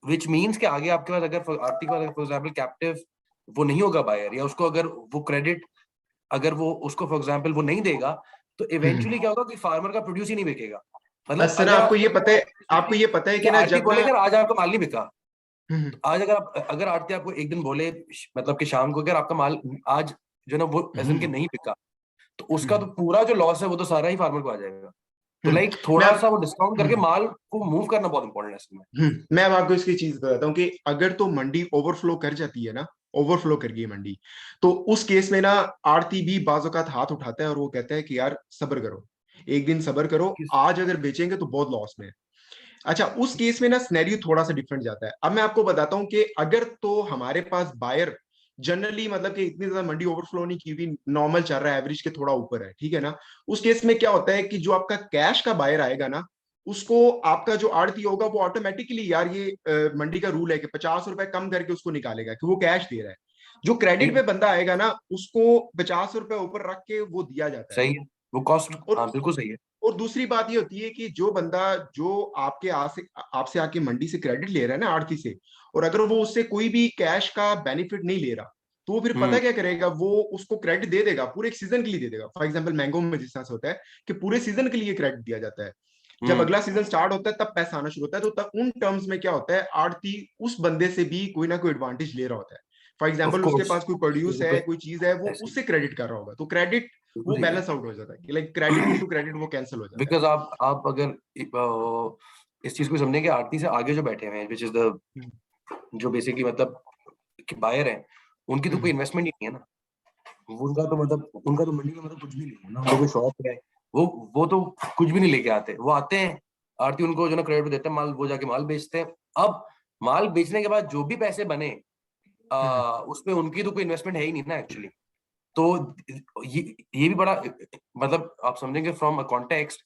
विच मीन्स कि आगे आपके पास अगर आरती के पास फॉर एग्जांपल कैप्टिव वो नहीं होगा बायर, या उसको अगर वो क्रेडिट अगर वो उसको फॉर एग्जांपल वो नहीं देगा तो इवेंचुअली क्या होगा कि फार्मर का प्रोड्यूस ही नहीं बिकेगा। मतलब सर आपको ये पता है कि ना जब बोलेगा आज आपका माल नहीं बिका, आज अगर आरती आपको एक दिन बोले मतलब कि शाम को अगर आपका माल आज जो ना वो एजन के नहीं बिका, तो उसका तो पूरा जो लॉस है वो तो सारा ही फार्मर को आ जाएगा। तो लाइक थोड़ा सा वो डिस्काउंट करके माल को मूव करना बहुत इंपॉर्टेंट है इसमें। मैं अब आपको इसकी चीज बताता हूँ कि अगर तो मंडी ओवरफ्लो कर जाती है ना, ओवरफ्लो कर गई मंडी, तो उस केस में ना आरती भी बाज़ औक़ात हाथ उठाता है और वो कहता है कि यार सब्र करो, एक दिन सब्र करो, आज अगर बेचेंगे तो बहुत लॉस में है। अच्छा, उस केस में ना सिनेरियो थोड़ा सा डिफरेंट जाता है। अब मैं आपको बताता हूँ कि अगर तो हमारे पास बायर जनरली मतलब कि इतनी ज्यादा मंडी ओवरफ्लो नहीं की हुई, नॉर्मल चल रहा है, एवरेज के थोड़ा ऊपर है, ठीक है ना, उस केस में क्या होता है कि जो आपका कैश का बायर आएगा ना, उसको आपका जो आड़ती होगा वो ऑटोमेटिकली यार ये मंडी का रूल है कि 50 रुपए कम करके उसको निकालेगा कि वो कैश दे रहा है। जो क्रेडिट पे बंदा आएगा ना उसको 50 रुपए ऊपर रख के वो दिया जाता है। सही है, वो कॉस्ट बिल्कुल सही है। और दूसरी बात ये होती है कि जो बंदा जो आपसे आके मंडी से क्रेडिट ले रहा है ना आड़ती से, और अगर वो उससे कोई भी कैश का बेनिफिट नहीं ले रहा तो वो फिर पता क्या करेगा, वो उसको क्रेडिट दे देगा, पूरे एक सीजन के लिए दे देगा। फॉर एग्जांपल मैंगो में जिस तरह से होता है कि पूरे सीजन के लिए क्रेडिट दिया जाता है, जब अगला सीजन स्टार्ट होता है तब पैसा आना शुरू होता है। तो तब उन टर्म्स में क्या होता है, आड़ती उस बंदे से भी कोई ना कोई एडवांटेज ले रहा होता है। फॉर एग्जाम्पल उसके पास कोई प्रोड्यूस है, कोई चीज है, वो उससे क्रेडिट कर रहा होगा, तो क्रेडिट वो बैलेंस आउट हो जाता है कि लाइक क्रेडिट टू क्रेडिट वो कैंसिल हो जाता है। बिकॉज आप अगर इस चीज को समझेंगे, आरती से आगे जो बैठे हुए हैं व्हिच इज द जो बेसिकली मतलब कि बायर हैं, उनकी तो कोई इन्वेस्टमेंट ही नहीं है ना, उनका तो मंडी में मतलब कुछ भी नहीं है ना, उनको कोई शॉप है, वो तो कुछ भी नहीं लेके आते, वो आते हैं आरती उनको जो ना क्रेडिट देते हैं, माल वो जाके माल बेचते हैं। अब माल बेचने के बाद जो भी पैसे बने उसमें उनकी तो कोई इन्वेस्टमेंट है ही नहीं ना एक्चुअली। तो ये भी बड़ा मतलब आप समझेंगे from a context,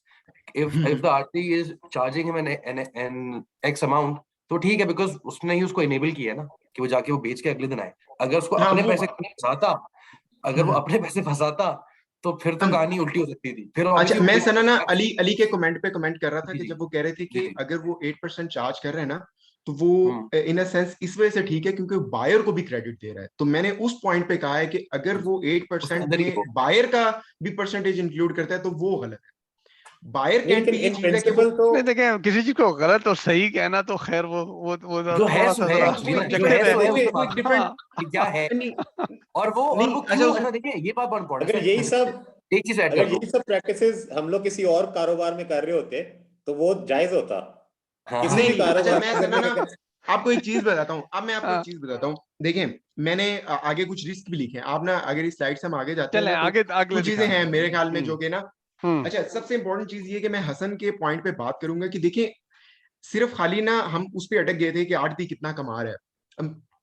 if the Aarti is charging him an x amount तो ठीक है, बिकॉज उसने ही उसको इनेबल किया है ना कि वो जाके वो बेच के अगले दिन आए। अगर उसको अपने पैसे फंसाता, तो फिर तो कहानी उल्टी हो सकती थी। फिर अच्छा, मैं सना ना अली के कमेंट पे कमेंट कर रहा था कि जब वो कह रहे थे कि अगर वो 8% चार्ज कर रहे हैं ना तो वो इन अ सेंस इस वजह से ठीक है क्योंकि बायर को भी क्रेडिट दे रहा है। तो मैंने उस पॉइंट पे कहा है कि अगर वो 8% में बायर का भी परसेंटेज इंक्लूड करता है तो वो गलत है। बायर कैन बी ये चीज है कि वो नहीं देखें किसी चीज को गलत और सही कहना तो खैर वो थोड़ा सा क्या है और वो अच्छा देखिए ये बात बहुत इंपॉर्टेंट है। अगर यही सब प्रैक्टिसेस हम लोग किसी और कारोबार में कर रहे होते तो वो जायज होता। किसी भी कारोबार में आपको एक चीज बताता हूँ। अब मैं आपको एक चीज बताता हूँ, देखें मैंने आगे कुछ रिस्क भी लिखे हैं। आप ना अगर इस स्लाइड से हम आगे जाते हैं आगे कुछ चीजें हैं मेरे ख्याल में जो कि ना अच्छा, सबसे इंपॉर्टेंट चीज ये कि मैं हसन के पॉइंट पे बात करूंगा कि देखिए सिर्फ खाली ना हम उस पे अटक गए थे कि आड़ती कितना कमा रहा है,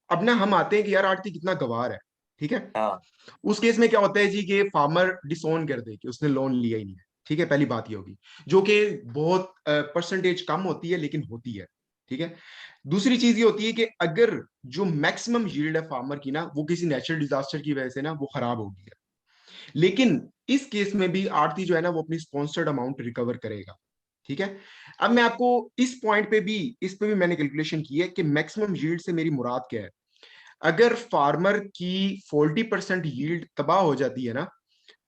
अब ना हम आते हैं कि यार आड़ती कितना गवार है, ठीक है। उस केस में क्या होता है जी कि फार्मर डिसोन कर दे कि उसने लोन लिया ही नहीं है, ठीक है, पहली बात ये होगी जो कि बहुत परसेंटेज कम होती है लेकिन होती है, ठीक है। दूसरी चीज ये होती है कि अगर जो मैक्सिमम यील्ड है फार्मर की ना वो किसी नेचुरल डिजास्टर की वजह से ना वो खराब हो गई है, लेकिन इस केस में भी आड़ती जो है ना वो अपनी स्पॉन्सर्ड अमाउंट रिकवर करेगा, ठीक है। अब मैं आपको इस पे भी मैंने कैलकुलेशन की है कि मैक्सिमम यील्ड से मेरी मुराद क्या है। अगर फार्मर की 40% यील्ड तबाह हो जाती है ना,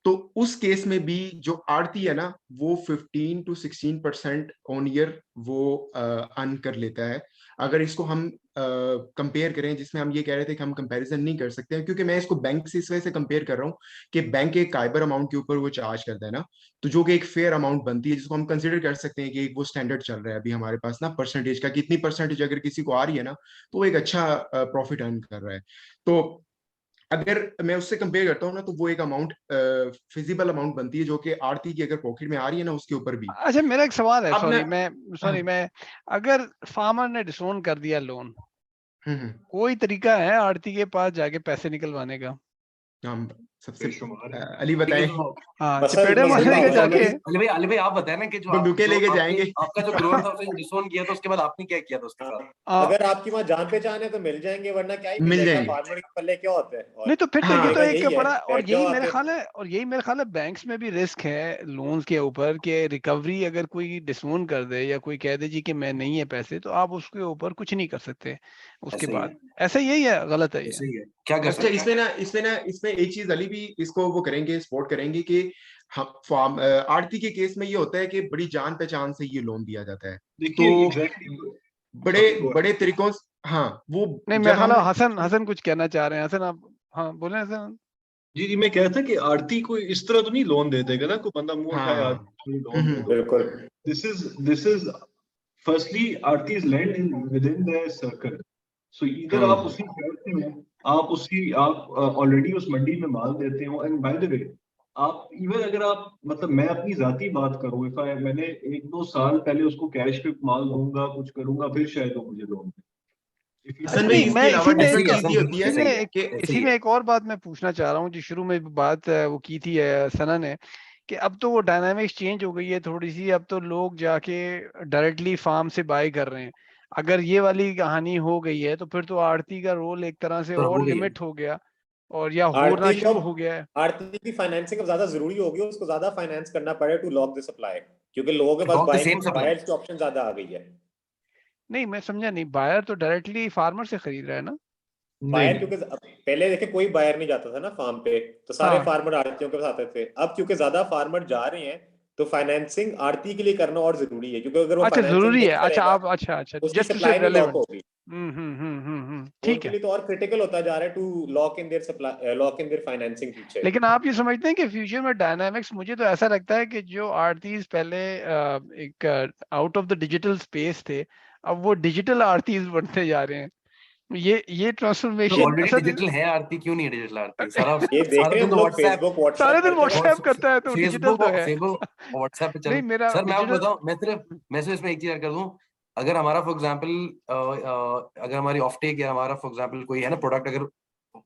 तो उस केस में भी जो आड़ती है ना, वो 15 to 16% ऑन ईयर वो अर्न कर लेता है। अगर इसको हम कंपेयर करें, जिसमें हम ये कह रहे थे कि हम कंपैरिजन नहीं कर सकते हैं, क्योंकि मैं इसको बैंक से इस वजह से कंपेयर कर रहा हूँ कि बैंक एक काइबर अमाउंट के ऊपर वो चार्ज करता है ना, तो जो कि एक फेयर अमाउंट बनती है, जिसको हम कंसिडर कर सकते हैं कि एक वो स्टैंडर्ड चल रहा है अभी हमारे पास ना, परसेंटेज का, कितनी परसेंटेज अगर किसी को आ रही है ना, तो वो एक अच्छा प्रॉफिट अर्न कर रहा है। तो अगर मैं उससे कंपेयर करता हूँ ना, तो वो एक अमाउंट फिजिबल अमाउंट बनती है, जो कि आरती की अगर पॉकेट में आ रही है ना, उसके ऊपर भी। अच्छा, मेरा एक सवाल है, अब सॉरी हाँ, मैं अगर फार्मर ने डिसोन कर दिया लोन, हम्म, कोई तरीका है आड़ती के पास जाके पैसे निकलवाने का? हम सबसे बेशुमार है। अली ठीक है, बताएं। तो हाँ, मसल चपेड़े मसल अली मारने भाई के पावर जाके। होगी। अली भाई आप बताए ना कि बंदूकें लेके जाएंगे। आपका जो ग्रोअर था उसने डिसोन किया, तो उसके बाद आपने क्या किया था उसके साथ? आ, अगर आपकी वहां जान पहचान है तो मिल जाएंगे, वरना क्या ही मिल मिलेगा। जाएंगे। फार्मर के पल्ले क्या होते हैं, नहीं और तो फिर तो ये तो मिलेगा हाँ, एक यही है, बड़ा, और बैठ जाओ आके। यही मेरे ख्याल है बैंक्स में भी रिस्क है लोन्स के ऊपर, कि रिकवरी अगर कोई डिसोन कर दे या कोई कह दे जी कि मैं नहीं है पैसे, तो आप उसके ऊपर कुछ नहीं कर सकते उसके ऐसे ही है, बाद। ऐसा यही है, गलत है ये? ऐसे ही है, क्या कर अच्छा, सकते हैं? इसमें एक चीज अली भी इसको वो करेंगे, सपोर्ट करेंगे कि हम फार्म आड़ती के केस में ये होता है कि बड़ी जान पहचान से ये लोन दिया जाता है। तो देखिए एग्जैक्टली, बड़े सॉरी गो बड़े अहेड। तरीकों से, हाँ, वो नहीं, मेरा जब ख्याल हम है हसन कुछ कहना चाह रहे हैं। हसन, आप, हाँ बोले हसन। जी जी, मैं कह रहा था कि आरती को इस तरह तो नहीं लोन दे देगा ना, कोई बंदा मुंह उठाए आज हाँ, लोन दे दो। बिल्कुल। This is firstly Aarti is land in within the circle. So इधर आप हम्म, उसी शहर से हो, आप ऑलरेडी उस मंडी में माल देते हो। एंड बाय द वे, आप इवन अगर आप मतलब मैं अपनी जाती बात करूं, इफ मैंने 1-2 साल पहले उसको कैश पे माल दूंगा, कुछ करूंगा, फिर शायद वो मुझे लोन दे। इफ अच्छा, असल में नहीं, इसके मैं अलावा ऐसे ही डिफरेंट है चीज हसन, ये होती बिल्कुल है ऐसे ही है, कि ऐसे इसी ही में है। एक और बात मैं पूछना चाह रहा हूँ, जो शुरू में भी बात वो की थी सना ने, कि अब तो वो डायनामिक्स चेंज हो गई है थोड़ी सी। अब तो लोग जाके डायरेक्टली फार्म से बाय कर रहे हैं। अगर ये वाली कहानी हो गई है, तो फिर तो आड़ती का रोल एक तरह से तो और हो गई है। लिमिट हो गया, और या होना आरती को शुरू हो गया है। आरती की फाइनेंसिंग अब ज्यादा जरूरी होगी, उसको ज्यादा फाइनेंस करना पड़े टू लॉक द सप्लाई, क्योंकि लोगों के टू पास lock the buying same supply. Buyers की ऑप्शन ज्यादा आ गई है। नहीं, मैं समझा नहीं, बायर तो डायरेक्टली फार्मर से खरीद रहा है ना? नहीं बायर नहीं, क्योंकि पहले देखे कोई बायर नहीं जाता था ना फार्म पे, तो सारे हाँ, फार्मर आड़तियों के पास आते थे। अब क्योंकि ज्यादा फार्मर जा रहे हैं, तो फाइनेंसिंग आड़ती के लिए करना और जरूरी है, क्योंकि अगर वो अच्छा फाइनेंसिंग जरूरी है। नहीं अच्छा, करेगा, आप, अच्छा, उसकी जस्ट टू से सप्लाई नहीं लॉक रेलेवेंट। होगी। तो ठीक उनके है। लिए तो और क्रिटिकल होता जा रहा है to lock in their supply, lock in their financing पीछे। लेकिन आप ये समझते हैं कि फ्यूचर में डायनामिक्स, मुझे तो ऐसा लगता है कि जो आरतीज पहले एक out of the digital space थे, अब वो डिजिटल आरतीज बनते जा रहे हैं। ये तो ट्रांसफॉर्मेशन ऑलरेडी असल। डिजिटल है आरती, क्यों नहीं है डिजिटल आरती? सारा ये देख सारा रहे हैं दिन हम तो लोग व्हाट्सएप, फेसबुक सारे व्हाट्सएप दिन करते व्हाट्सएप रहते करता है, तो डिजिटल तो है। फेसबुक और व्हाट्सएप पे चल। नहीं, मेरा सर मैं आपको डिजिटल। बताऊं, मैं सिर्फ इसमें एक चीज ऐड कर दूं। अगर हमारा फॉर एग्जांपल अगर हमारी ऑफ टेक या हमारा फॉर एग्जांपल कोई है ना प्रोडक्ट, अगर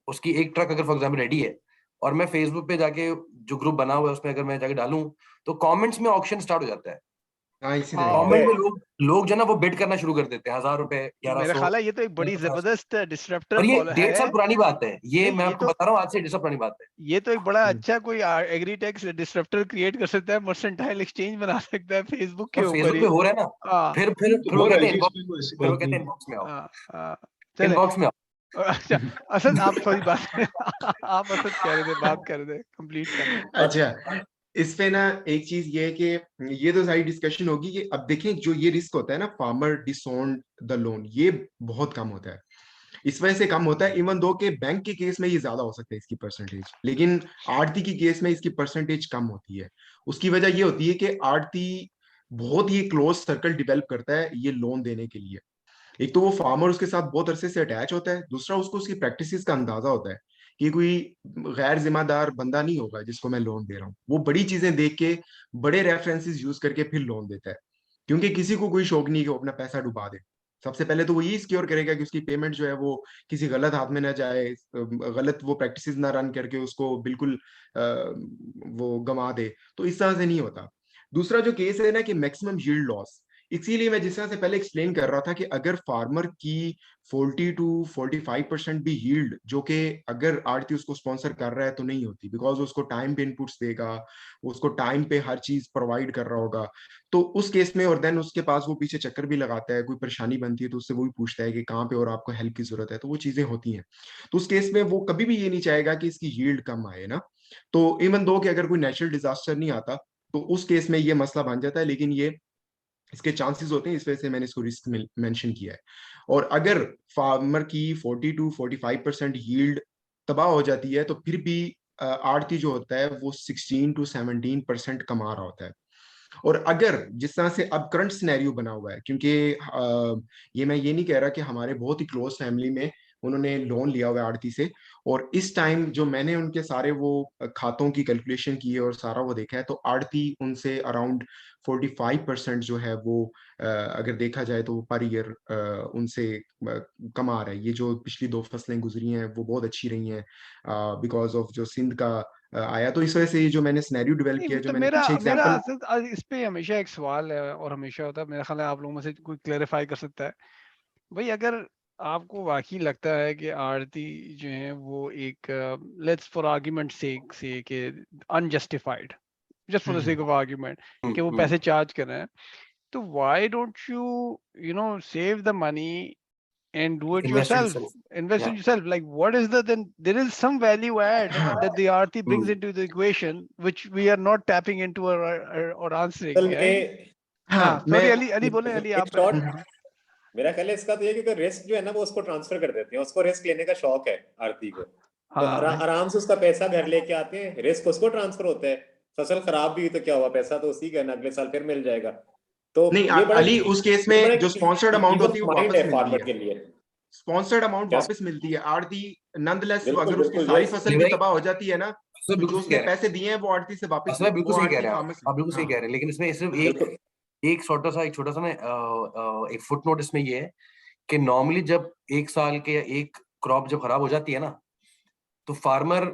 उसकी एक ट्रक अगर फॉर एग्जांपल रेडी है, और मैं फेसबुक पे जाके जो ग्रुप बना हुआ है उसमें अगर मैं जाके डालूं, तो कमेंट्स में ऑक्शन स्टार्ट हो जाता है। हाँ, इसी तरह ही है। हैं। कमेंट में लोग जो है ना वो बिड करना शुरू कर देते हैं, 1000 रुपए, ग्यारह मेरा सौ ख्याल है ये तो एक बड़ी 50। जबरदस्त डिस्ट्रप्टर और ये पॉल है। 1.5 साल पुरानी बात है, ये नहीं, मैं आपको बता रहा हूँ, आज से 1.5 साल पुरानी बात है। ये तो एक बड़ा हम्म, अच्छा कोई एग्रीटेक्स डिस्ट्रप्टर क्रिएट कर सकता है, मर्सेंटाइल एक्सचेंज बना सकता है फेसबुक के और ऊपर फेसबुक ही। पे हो रहा है ना, हाँ, तो फिर हो वो रहा कहते है हैं जी, इनबॉक्स, इसमें कोई ऐसी फिर वो बात कहते नहीं हैं है। इनबॉक्स में आओ, हाँ, हाँ, चले। इनबॉक्स में आओ। अच्छा, असद, आप सॉरी बात आप असद कह रहे थे, बात कर रहे थे, कंप्लीट कर लें। अच्छा, इस पे ना एक चीज ये है कि ये तो सारी डिस्कशन होगी कि अब देखें, जो ये रिस्क होता है ना, फार्मर डिसोन्ड द लोन, ये बहुत कम होता है। इस वजह से कम होता है, इवन दो के बैंक के केस में ये ज्यादा हो सकता है इसकी परसेंटेज, लेकिन आड़ती की केस में इसकी परसेंटेज कम होती है। उसकी वजह ये होती है कि आड़ती बहुत ही क्लोज सर्कल डिवेलप करता है ये लोन देने के लिए। एक तो वो फार्मर उसके साथ बहुत अरसे से अटैच होता है, दूसरा उसको उसकी प्रैक्टिसेस का अंदाजा होता है कि कोई गैर जिम्मेदार बंदा नहीं होगा जिसको मैं लोन दे रहा हूँ। वो बड़ी चीजें देख के, बड़े रेफरेंसेस यूज करके फिर लोन देता है, क्योंकि किसी को कोई शौक नहीं कि वो अपना पैसा डुबा दे। सबसे पहले तो वो ये सिक्योर करेगा कि उसकी पेमेंट जो है वो किसी गलत हाथ में ना जाए, गलत वो प्रैक्टिसेस ना रन करके उसको बिल्कुल वो गंवा दे। तो इस तरह से नहीं होता। दूसरा जो केस है ना कि मैक्सिमम यील्ड लॉस, इसीलिए मैं जिस तरह से पहले एक्सप्लेन कर रहा था कि अगर फार्मर की 40 to 45% भी यील्ड, जो कि अगर आड़ती उसको स्पॉन्सर कर रहा है तो नहीं होती, बिकॉज उसको टाइम पे इनपुट्स देगा, उसको टाइम पे हर चीज प्रोवाइड कर रहा होगा, तो उस केस में, और देन उसके पास वो पीछे चक्कर भी लगाता है, कोई परेशानी बनती है तो उससे वो भी पूछता है कि कहाँ पे और आपको हेल्प की जरूरत है, तो वो चीजें होती हैं। तो उस केस में वो कभी भी ये नहीं चाहेगा कि इसकी यील्ड कम आए ना। तो इवन दो कि अगर कोई नेचुरल डिजास्टर नहीं आता तो उस केस में ये मसला बन जाता है, लेकिन ये इसके चांसेस होते हैं, इस वजह से मैंने इसको रिस्क मेंशन किया है। और अगर फार्मर की 40 to 45% यील्ड तबाह हो जाती है तो फिर भी आड़ती जो होता है वो 16 to 17% कमा रहा होता है। और अगर जिस तरह से अब करंट सिनेरियो बना हुआ है, क्योंकि ये मैं ये नहीं कह रहा कि हमारे बहुत ही क्लोज फैमिली में उन्होंने लोन लिया हुआ है आड़ती से, और इस टाइम जो मैंने उनके सारे वो खातों की कैलकुलेशन की है और सारा वो देखा है, तो आड़ती उनसे अराउंड 45% जो है वो अगर देखा जाए तो पर ईयर उनसे कमा रहा है। ये जो पिछली 2 फसलें गुजरी हैं वो बहुत अच्छी रही हैं बिकॉज ऑफ जो सिंध का आया। तो इस वजह से ये जो मैंने सिनेरियो डेवलप किया, जो तो मैंने मेरा पीछे मेरा एग्जांपल, इस पे हमेशा एक सवाल है और हमेशा होता है, मेरा ख्याल है आप लोगों में से कोई क्लेरिफाई कर सकता है। भाई अगर आपको वाकई लगता है कि आरती जो है वो एक लेट्स फॉर आर्ग्यूमेंट सेक से कि unjustified, just for the sake of argument कि वो पैसे चार्ज कर रहे हैं, तो why don't you you know save the money and do it Invest in yourself, yourself. invest Yeah. in yourself? Like what is the, then there is some value add that the RT brings into the equation which we are not tapping into or answering, असल right? में हाँ मैं sorry Ali बोले, अली इन आप short बोले। मेरा ख्याल है इसका तो ये कि रिस्क जो है ना वो उसको ट्रांसफर कर देते हैं, उसको रिस्क लेने का शौक है आरती को, तो हाँ आराम से उसका पैसा घर लेके आते हैं, रिस्क उसको ट्रांसफर होता है। फसल खराब भी हुई तो क्या हुआ, पैसा तो उसी का है ना, अगले साल फिर मिल जाएगा। तो नहीं ये बड़ा अली, उस केस ये बड़ा में जो स्पॉन्सर्ड अमाउंट पीस होती ऑफ है वो माइंड वापस है मिलती फार्मर है, के लिए। स्पॉन्सर्ड अमाउंट क्या? वापस मिलती है। आड़ती नंदलेस बिल्कुल अगर उसकी बिल्कुल, सारी यस। फसल अली भी भाई, तबाह हो जाती है ना, असल में तो जो बिल्कुल सही उसने कह रहे हैं, पैसे दिए हैं वो आड़ती से वापस असल में बिल्कुल वो सही कह आड़ती रहे हैं फार्मर से। आप बिल्कुल सही हाँ कह रहे हैं, लेकिन इसमें सिर्फ बिल्कुल एक छोटा सा ना एक फुट नोट इसमें ये है कि नॉर्मली जब एक साल के या एक क्रॉप जब खराब हो जाती है ना, तो फार्मर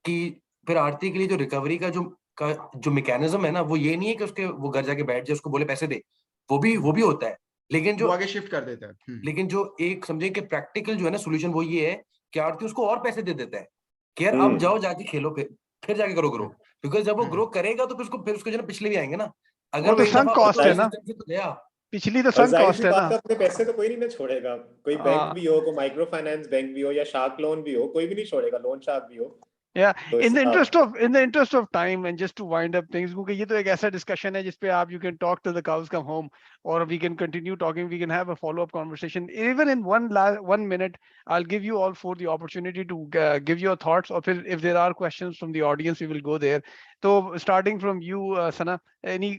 की फिर आड़ती के लिए जो रिकवरी का जो मैकेनिज्म है ना, वो ये नहीं है कि उसके वो घर जाके बैठ जाए उसको बोले पैसे दे, वो भी होता है, लेकिन वो आगे शिफ्ट कर देता है। लेकिन जो एक समझे कि प्रैक्टिकल जो है ना सोल्यूशन, वो ये है कि आरती उसको और पैसे दे देता है कि यार अब जाओ जाके खेलो, फिर जाके करो ग्रो, बिकॉज जब वो ग्रो करेगा तो फिर उसके जो ना पिछले भी आएंगे ना, वो अगर वो तो एक संक दफा कॉस्ट है ना, तो गया। पिछली तो और संक जाहिर सी कॉस्ट है बात ना। है, अपने पैसे तो कोई नहीं ना छोड़ेगा, कोई बैंक भी हो, कोई माइक्रो फाइनेंस बैंक भी हो या शार्क लोन भी हो, कोई भी नहीं छोड़ेगा, लोन शार्क भी हो। Yeah, तो in इस the interest of time and just to wind up things, क्योंकि ये तो एक ऐसा discussion है जिसपे आप you can talk till the cows come home, or we can continue talking, we can have a follow-up conversation. Even in 1 minute, I'll give you all four the opportunity to give your thoughts, or if there are questions from the audience, we will go there. So starting from you, Sana, any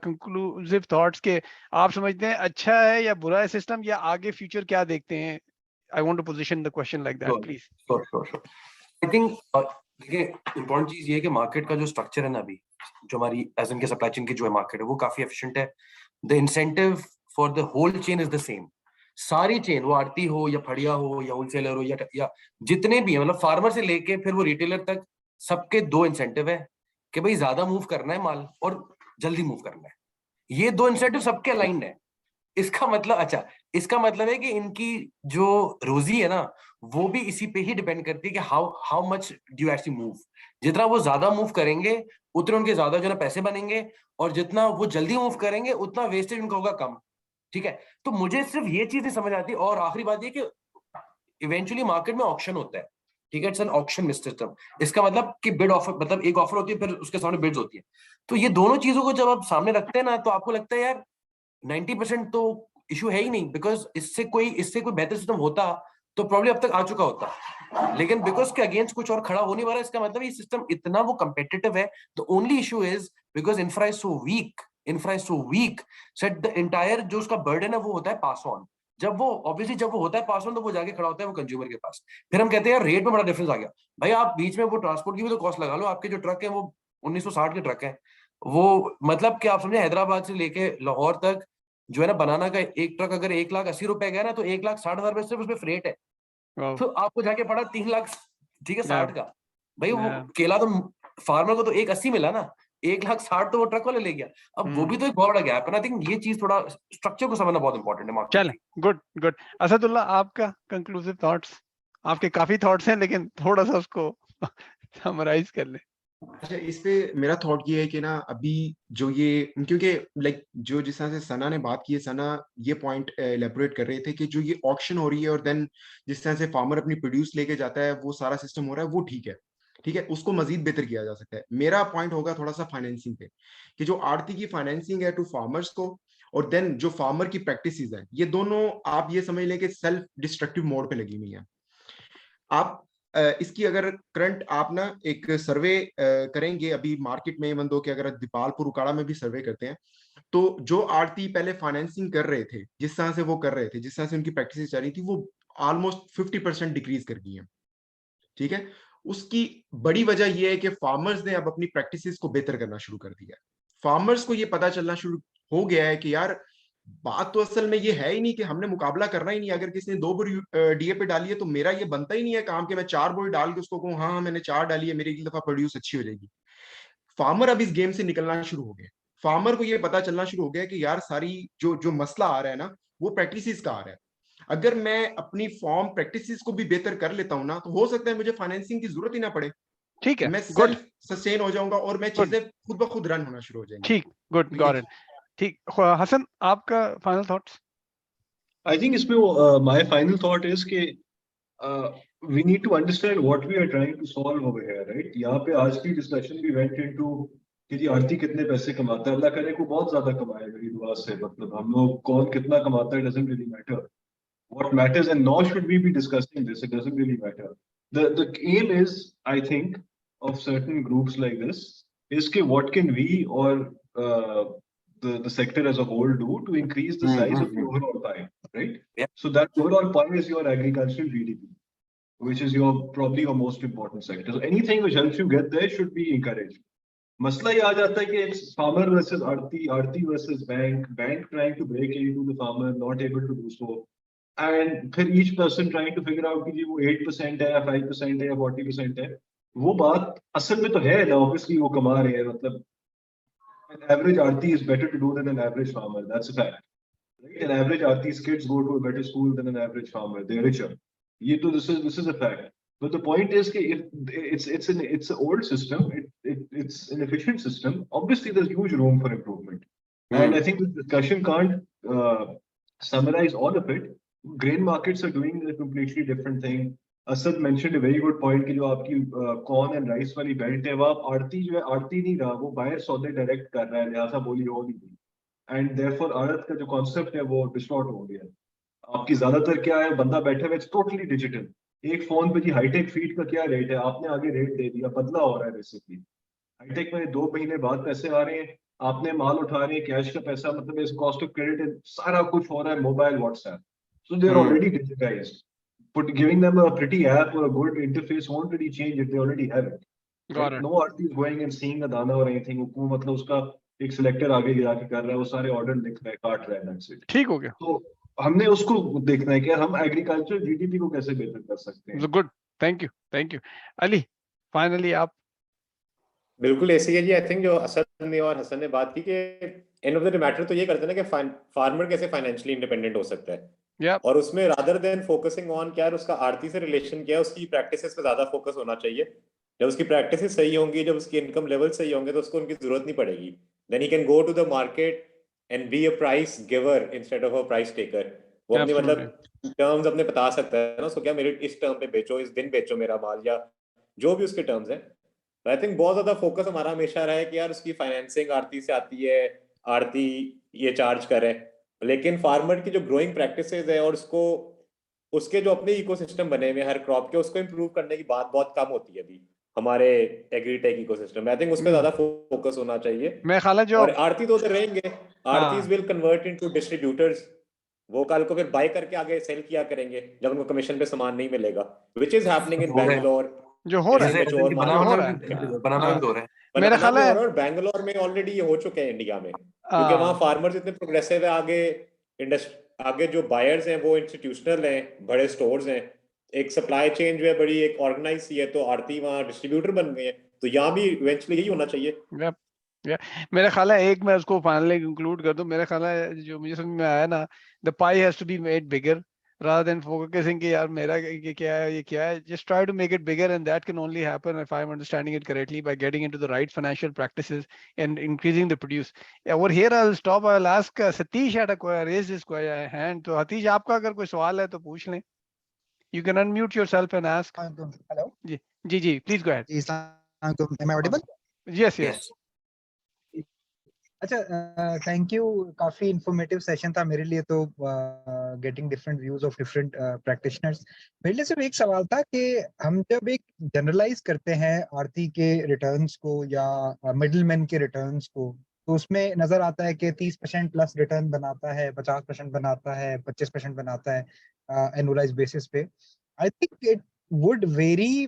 conclusive thoughts के आप समझते हैं अच्छा है या बुरा है system, या आगे फ्यूचर क्या देखते हैं? I want to position the question like that, please. Sure. I think देखिए, इंपॉर्टेंट चीज ये है कि मार्केट का जो स्ट्रक्चर है ना अभी, जो हमारी एज के सप्लाई चेन की जो है मार्केट है, वो काफी एफिशिएंट है। The incentive for the whole chain is the same, सारी चेन, वो आड़ती हो या फड़िया हो या होलसेलर हो या जितने भी है, मतलब फार्मर से लेके फिर वो रिटेलर तक, सबके दो इंसेंटिव है कि भाई ज्यादा मूव करना है माल और जल्दी मूव करना है। ये दो इंसेंटिव सबके अलाइंड है। इसका मतलब है कि इनकी जो रोजी है ना, वो भी इसी पे ही डिपेंड करती है कि how much do you actually move. जितना वो ज्यादा मूव करेंगे उतने उनके ज्यादा जो ना पैसे बनेंगे, और जितना वो जल्दी मूव करेंगे उतना वेस्टेज उनका होगा कम। ठीक है, तो मुझे सिर्फ ये चीज नहीं समझ आती। और आखिरी बात ये कि इवेंचुअली मार्केट में ऑक्शन होता है, ठीक है, इट्स एन ऑक्शन सिस्टम। इसका मतलब कि बिड ऑफर, मतलब एक ऑफर होती है, फिर उसके सामने बिड्स होती है। तो ये दोनों चीजों को जब आप सामने रखते हैं ना, तो आपको लगता है यार 90% तो इशू है ही नहीं, बिकॉज इससे कोई बेहतर सिस्टम होता तो प्रॉब्लम अब तक आ चुका होता, लेकिन बिकॉज के अगेंस्ट कुछ और खड़ा होने वाला है। इसका मतलब ये सिस्टम इतना वो कंपेटिटिव है। The only issue is because infra is so weak set the entire जो उसका बर्डन है वो होता है पास ऑन। जब वो होता है पास ऑन, तो वो जाके खड़ा होता है वो कंज्यूमर के पास। फिर हम कहते हैं यार रेट में बड़ा डिफरेंस आ गया। भाई आप बीच में वो ट्रांसपोर्ट की भी तो कॉस्ट लगा लो। आपके जो ट्रक है वो 1960 के ट्रक है, वो मतलब कि आप समझे हैदराबाद से लेके लाहौर तक जो है ना, बनाना का एक ट्रक अगर 1,80,000 गया ना, तो 1,60,000 सिर्फ उसमें फ्रेट है। Wow. तो आपको जाके पड़ा 3 लाख, ठीक है, 60 Yeah. का। भाई वो केला तो फार्मर को तो 1,80 मिला ना, 1,60,000 तो वो ट्रक वाले ले गया। अब वो भी तो एक बहुत बड़ा गैप है। आई थिंक ये चीज थोड़ा स्ट्रक्चर को समझना बहुत इंपॉर्टेंट है मार्केट चले, गुड गुड। असदुल्ला, आपका कंक्लूसिव थॉट्स? आपके काफी थॉट्स हैं, लेकिन थोड़ा सा उसको समराइज कर ले। अच्छा, इस पे मेरा थॉट ये है कि ना अभी जो ये, क्योंकि लाइक जो जिस तरह से सना ने बात की है, सना ये पॉइंट एलेबोरेट कर रहे थे कि जो ये ऑक्शन हो रही है और देन जिस तरह से फार्मर अपनी प्रोड्यूस लेके जाता है, वो सारा सिस्टम हो रहा है, वो ठीक है, ठीक है, उसको मजीद बेहतर किया जा सकता है। मेरा पॉइंट होगा थोड़ा सा फाइनेंसिंग पे, कि जो आड़ती की फाइनेंसिंग है टू फार्मर्स को, और देन जो फार्मर की प्रैक्टिसेस है, ये दोनों आप ये समझ लें कि सेल्फ डिस्ट्रक्टिव मोड पे लगी हुई है। आप इसकी अगर करंट आप ना एक सर्वे करेंगे अभी मार्केट में, इवन दो कि अगर दीपालपुर उकाड़ा में भी सर्वे करते हैं, तो जो आड़ती पहले फाइनेंसिंग कर रहे थे, जिस तरह से वो कर रहे थे, जिस तरह से उनकी प्रैक्टिस चल रही थी, वो ऑलमोस्ट 50% डिक्रीज कर गई है, ठीक है। उसकी बड़ी वजह यह है कि फार्मर्स ने अब अपनी प्रैक्टिसेस को बेहतर करना शुरू कर दिया है। फार्मर्स को ये पता चलना शुरू हो गया है कि यार बात तो असल में ये है ही नहीं कि हमने मुकाबला करना ही नहीं, अगर किसी ने 2 बोरी डीएपी डाली है तो मेरा ये बनता ही नहीं है काम कि मैं 4 बोरी डाल के उसको कहूँ हाँ हाँ मैंने 4 डाली है, मेरी अगली दफा प्रोड्यूस अच्छी हो जाएगी। फार्मर अब इस गेम से निकलना शुरू हो गया। फार्मर को ये पता चलना शुरू हो गया कि यार सारी जो जो मसला आ रहा है ना, वो प्रैक्टिसेस का आ रहा है। अगर मैं अपनी फॉर्म प्रैक्टिसेस को भी बेहतर कर लेता हूँ ना, तो हो सकता है मुझे फाइनेंसिंग की जरूरत ही ना पड़े, ठीक है, मैं गुड सेल्फ सस्टेन हो जाऊंगा और मैं गुड, चीजें खुद ब खुद रन होना शुरू हो जाएंगी। ठीक, गुड, गॉट इट। ठीक, हसन, आपका फाइनल थॉट्स? I think इसमें my final thought is कि we need to understand what we are trying to solve over here, right? यहाँ पे आज की discussion भी went into कि जी आरती कितने पैसे कमाता है, अल्लाह करे को बहुत ज्यादा कमाए मेरी दुआ से, मतलब हम लोग कौन कितना कमाता है doesn't really matter. What matters, and nor should we be discussing this, it doesn't really matter. The aim is, I think, of certain groups like this is कि what can we or the sector as a whole do to increase the size of the overall pie, right? Yeah. So that overall pie is your agricultural GDP, which is your probably your most important sector. So anything which helps you get there should be encouraged. मसला ये आ जाता है कि it's farmer versus Aarti versus bank trying to break into the farmer, not able to do so, and फिर each person trying to figure out कि जी वो 8% है या 5% है या 40% है, वो बात असल में तो है ना, obviously वो कमा रहे हैं, मतलब an average Aarti is better to do than an average farmer, that's a fact. Right? An average artist's kids go to a better school than an average farmer. They're richer. This is a fact. But the point is that if it's an old system. It's an efficient system. Obviously, there's huge room for improvement. And I think this discussion can't summarize all of it. Grain markets are doing a completely different thing. Asad mentioned a very good point कि जो आपकी corn and rice वाली belt है, वो आप आड़ती जो है आड़ती नहीं रहा, वो buyer सौदे direct कर रहा है, लिहाजा बोली हो नहीं गई. And therefore आड़त का जो concept है वो distort हो गया. आपकी ज्यादातर क्या है, बंदा बैठे हुए टोटली डिजिटल, एक फोन पे जी हाईटेक फीड का क्या रेट है, आपने आगे रेट दे दिया, बदला हो रहा है बेसिकली. हाईटेक में 2 महीने बाद पैसे आ रहे हैं, आपने माल उठा रहे हैं, कैश का पैसा, मतलब इस कॉस्ट ऑफ क्रेडिट सारा कुछ हो रहा है mobile WhatsApp. So they are already digitised. But giving them a pretty app or a good interface won't really change it. They already have it. Got it. No artist is going and seeing a dana or anything. वो मतलब उसका एक selector आगे गिरा के कर रहा है, वो सारे ऑर्डर लिख रहा है, काट रहा है, that's it. ठीक हो गया. तो हमने उसको देखना है कि हम एग्रीकल्चर जीडीपी को कैसे बेहतर कर सकते हैं. Good, thank you. Ali, finally आप? बिल्कुल ऐसे ही है जी. आई थिंक जो असद ने और हसन ने बात की कि एंड ऑफ द मैटर तो ये करते हैं ना कि फार्मर कैसे फाइनेंशियली इंडिपेंडेंट हो सकता है. Yep. और उसमें रादर देन फोकसिंग ऑन क्या है उसका आरती से रिलेशन क्या है, उसकी प्रैक्टिसेस पे ज्यादा फोकस होना चाहिए. जब उसकी प्रैक्टिसेस सही होंगी, जब उसकी इनकम लेवल सही होंगे, तो उसको उनकी जरूरत नहीं पड़ेगी. Then he can go to the market and be a price giver instead of a price taker. वो अपनी मतलब टर्म्स अपने बता सकता है ना उसको, क्या मेरे इस टर्म पे बेचो, इस दिन बेचो मेरा माल, या जो भी उसके टर्म्स हैं. आई थिंक बहुत ज्यादा फोकस हमारा हमेशा रहा है कि यार उसकी फाइनेंसिंग आरती से आती है, आरती ये चार्ज करे, लेकिन फार्मर की जो ग्रोइंग प्रैक्टिसेस है और उसको उसके जो अपने इकोसिस्टम बने हुए हर क्रॉप के, उसको इंप्रूव करने की बात बहुत कम होती है अभी हमारे एग्रीटेक इकोसिस्टम में. आई थिंक उस पर ज्यादा फोकस होना चाहिए. मैं ख्याल जो और आरती तो उधर रहेंगे, Aarti's will convert into distributors. वो कल को फिर बाय करके आगे सेल किया करेंगे जब उनको कमीशन पे सामान नहीं मिलेगा, which is happening in Bangalore. जो हो रहा है मेरा ख्याल है, और बैंगलोर में ऑलरेडी ये हो चुके हैं इंडिया में, क्योंकि वहाँ फार्मर्स इतने प्रोग्रेसिव है. आगे जो बायर्स हैं वो इंस्टीट्यूशनल हैं, बड़े स्टोर्स हैं, एक सप्लाई चेन जो है बड़ी एक ऑर्गेनाइज सी है, तो आरती वहाँ डिस्ट्रीब्यूटर बन गए हैं. तो यहाँ भी इवेंचुअली यही होना चाहिए. मेरा ख्याल है एक मैं उसको फाइनली कंक्लूड कर दूं, मेरा ख्याल है जो मुझे समझ में आया ना, the pie has to be made bigger rather than focusing कि यार मेरा ये क्या है, ये क्या है. Just try to make it bigger, and that can only happen, if I'm understanding it correctly, by getting into the right financial practices and increasing the produce. Over here I'll stop. I'll ask Satish had raised his hand. तो Satish, आपका अगर कोई सवाल है तो पूछ लें. You can unmute yourself and ask. Hello. जी, please go ahead. Am I audible? Yes. Yes. अच्छा, थैंक यू. काफी इंफॉर्मेटिव सेशन था मेरे लिए, तो getting different views of different practitioners. मेरे लिए सिर्फ एक सवाल था कि हम जब एक जनरलाइज करते हैं आरती के रिटर्न्स को या मिडलमैन के रिटर्न्स को, तो उसमें नजर आता है कि 30% प्लस रिटर्न बनाता है, 50% बनाता है, 25% बनाता है एनुअलाइज बेसिस पे. I think it would vary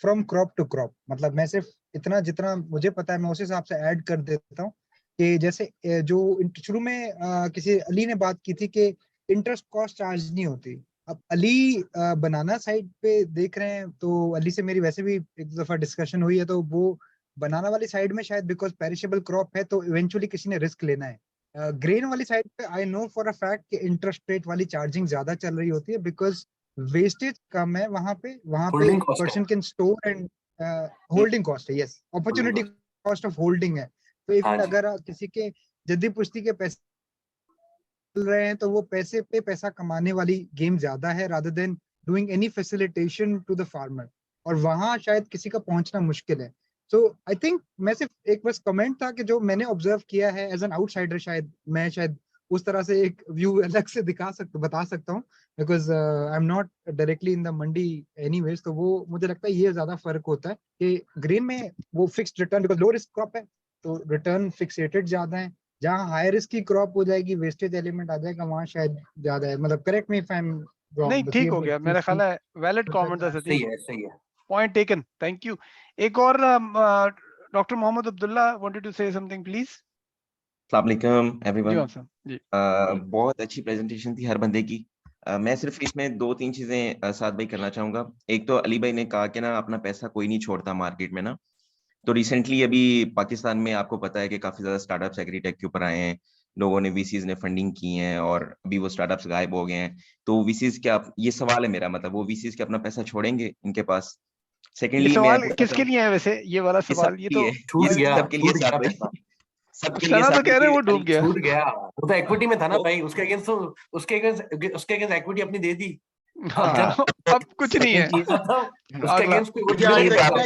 from crop to crop. मतलब मैं सिर्फ इतना जितना मुझे पता है मैं उस हिसाब से ऐड कर देता हूँ कि जैसे जो शुरू में किसी अली ने बात की थी कि इंटरेस्ट कॉस्ट चार्ज नहीं होती. अब अली बनाना साइड पे देख रहे हैं, तो अली से मेरी वैसे भी एक दफा डिस्कशन हुई है, तो वो बनाना वाली साइड में शायद बिकॉज पेरिशेबल क्रॉप है तो इवेंचुअली किसी ने रिस्क लेना है. ग्रेन वाली साइड पे I know for a fact कि इंटरेस्ट रेट वाली चार्जिंग ज्यादा चल रही होती है बिकॉज वेस्टेज कम है वहां पे Holding cost पर्सन है. Can store and holding cost है. Yes, opportunity cost. Cost of holding है. तो इवन हाँ जी. अगर किसी के जद्दी पुश्ती के पैसे चल रहे हैं तो वो पैसे पे पैसा कमाने वाली गेम ज्यादा है rather than doing any facilitation to the farmer, और वहां शायद किसी का पहुंचना मुश्किल है. सो आई थिंक मैं सिर्फ एक बस कमेंट था कि जो मैंने ऑब्जर्व किया है एज एन आउटसाइडर, शायद उस तरह से एक व्यू अलग से बता सकता हूँ because I am not directly in the Mandi anyways. तो वो मुझे लगता है ये ज्यादा फर्क होता है कि ग्रेन में वो fixed return because low risk crop है तो रिटर्न फिक्सेटेड ज्यादा है. जहाँ हाई रिस्क की क्रॉप हो जाएगी, वेस्टेज एलिमेंट आ जाएगा, वहाँ शायद ज्यादा है. मतलब correct me if I am नहीं, रॉन्ग. ठीक हो गया. मेरा ख्याल है वैलिड कमेंट था सतीश. सही है. Point taken. Thank you. एक और doctor Mohammad Abdullah wanted to say something please. अस्सलाम वालेकुम एवरीवन. जी. बहुत अच्छी प्रेजेंटेशन थी हर बंदे की. मैं सिर्फ इसमें 2-3 चीजें साथ भाई करना चाहूंगा. एक तो अली भाई ने कहा कि ना अपना पैसा कोई नहीं छोड़ता मार्केट में ना. तो रिसेंटली अभी पाकिस्तान में आपको पता है कि काफी ज्यादा स्टार्टअप्स एग्रीटेक के ऊपर आए हैं. लोगों ने वीसीज ने फंडिंग की है और अभी वो स्टार्टअप्स गायब हो गए हैं. तो वीसीज क्या, ये सवाल है मेरा, मतलब वो वीसीज के अपना पैसा छोड़ेंगे इनके पास? ये सेकेंडली सवाल किसके लिए है वैसे, ये वाला सवाल? ये तो छूट गया. सबके लिए साथ भाई, सबके लिए सना तो साथ कह रहे हैं वो डूब गया. छूट गया. वो तो इक्विटी में था ना भाई, उसके अगेंस्ट इक्विटी अपनी दे दी. हाँ, अब कुछ नहीं है. उसके अगेंस्ट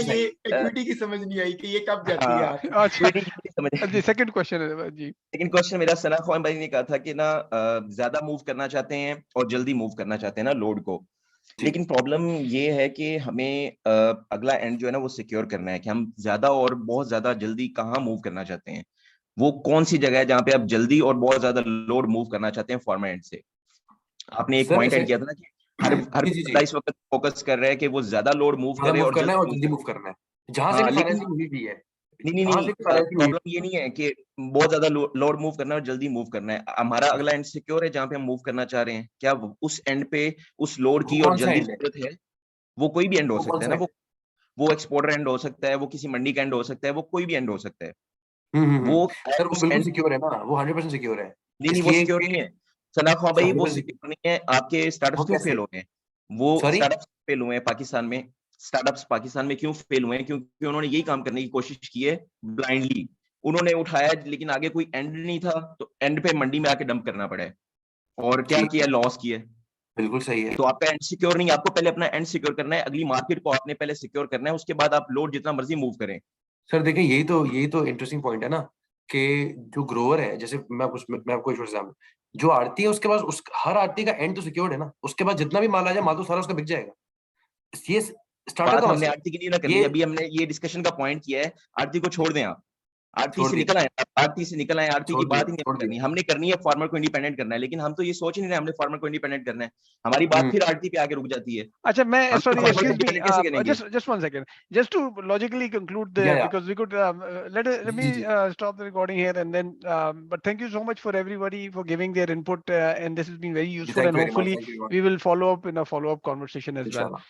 ये इक्विटी की समझ नहीं आई कि ये कब जाती है. अच्छा जी, सेकंड क्वेश्चन है जी. सेकंड क्वेश्चन मेरा, सना ख्वान भाई ने कहा था कि ना ज्यादा मूव करना चाहते हैं और जल्दी मूव करना चाहते हैं ना लोड को. लेकिन प्रॉब्लम ये है कि हमें अगला एंड जो है ना वो सिक्योर करना है कि हम ज्यादा और बहुत ज्यादा जल्दी कहाँ मूव करना चाहते हैं. वो कौन सी जगह है जहाँ पे आप जल्दी और बहुत ज्यादा लोड मूव करना चाहते हैं फॉर्मा एंड से? आपने एक पॉइंट ऐड किया था ना कि हर बंदा इस वक्त फोकस कर रहा है कि वो ज्यादा लोड मूव करे और जल्दी मूव करना है. जहां से फाइनेंसिंग हुई भी है. नहीं, प्रॉब्लम ये नहीं है कि बहुत ज्यादा लोड मूव करना है और जल्दी मूव करना है. हमारा अगला एंड सिक्योर है जहां पे हम मूव करना चाह रहे हैं. क्या उस एंड पे उस लोड की और जल्दी जरूरत है? वो कोई भी एंड हो सकता है ना. वो एक्सपोर्टर एंड हो सकता है, वो किसी मंडी का एंड हो सकता है, वो कोई भी एंड हो सकता है. वो सर वो बिल्कुल सिक्योर है ना, वो 100% सिक्योर है. नहीं, वो सिक्योर नहीं है सना ख्वान भाई, वो सिक्योर नहीं है. आपके स्टार्टअप्स क्यों फेल हो गए? वो स्टार्टअप्स फेल हुए हैं पाकिस्तान में. स्टार्टअप्स पाकिस्तान में क्यों फेल हुए हैं? क्योंकि उन्होंने यही काम करने की कोशिश की है ब्लाइंडली. उन्होंने उठाया लेकिन आगे कोई एंड नहीं था, तो एंड पे मंडी में आके डंप करना पड़ा है. और क्या किया? लॉस किया. बिल्कुल सही है. तो आपका एंड सिक्योर नहीं है. आपको पहले अपना एंड सिक्योर करना है, अगली मार्केट को आपने पहले सिक्योर करना है, उसके बाद आप लोड जितना मर्जी मूव करें. सर देखिए, यही तो इंटरेस्टिंग पॉइंट है ना कि जो ग्रोअर है, जैसे मैं आपको एक एग्जांपल, जो आरती है उसके पास हर आरती का एंड तो सिक्योर्ड है ना. उसके बाद जितना भी माल आ जाए, माल तो सारा उसका बिक जाएगा. ये स्टार्टर का हमने आरती की नहीं ना करनी. अभी हमने ये डिस्कशन का पॉइंट किया है आरती को छोड़ दें. आप आरती से निकल आए, आरती की बात ही नहीं करनी. हमने करनी है फार्मर को इंडिपेंडेंट करना है, लेकिन हम तो ये सोच नहीं रहे हमने फार्मर को इंडिपेंडेंट करना है. हमारी बात फिर आरती पे आगे रुक जाती है. अच्छा, मैं sorry, excuse me, just 1 second, just to logically conclude there, because we could let me stop the recording here and then but thank you so much for everybody for giving their input and this has been very useful, and hopefully we will follow up in a follow-up conversation as well.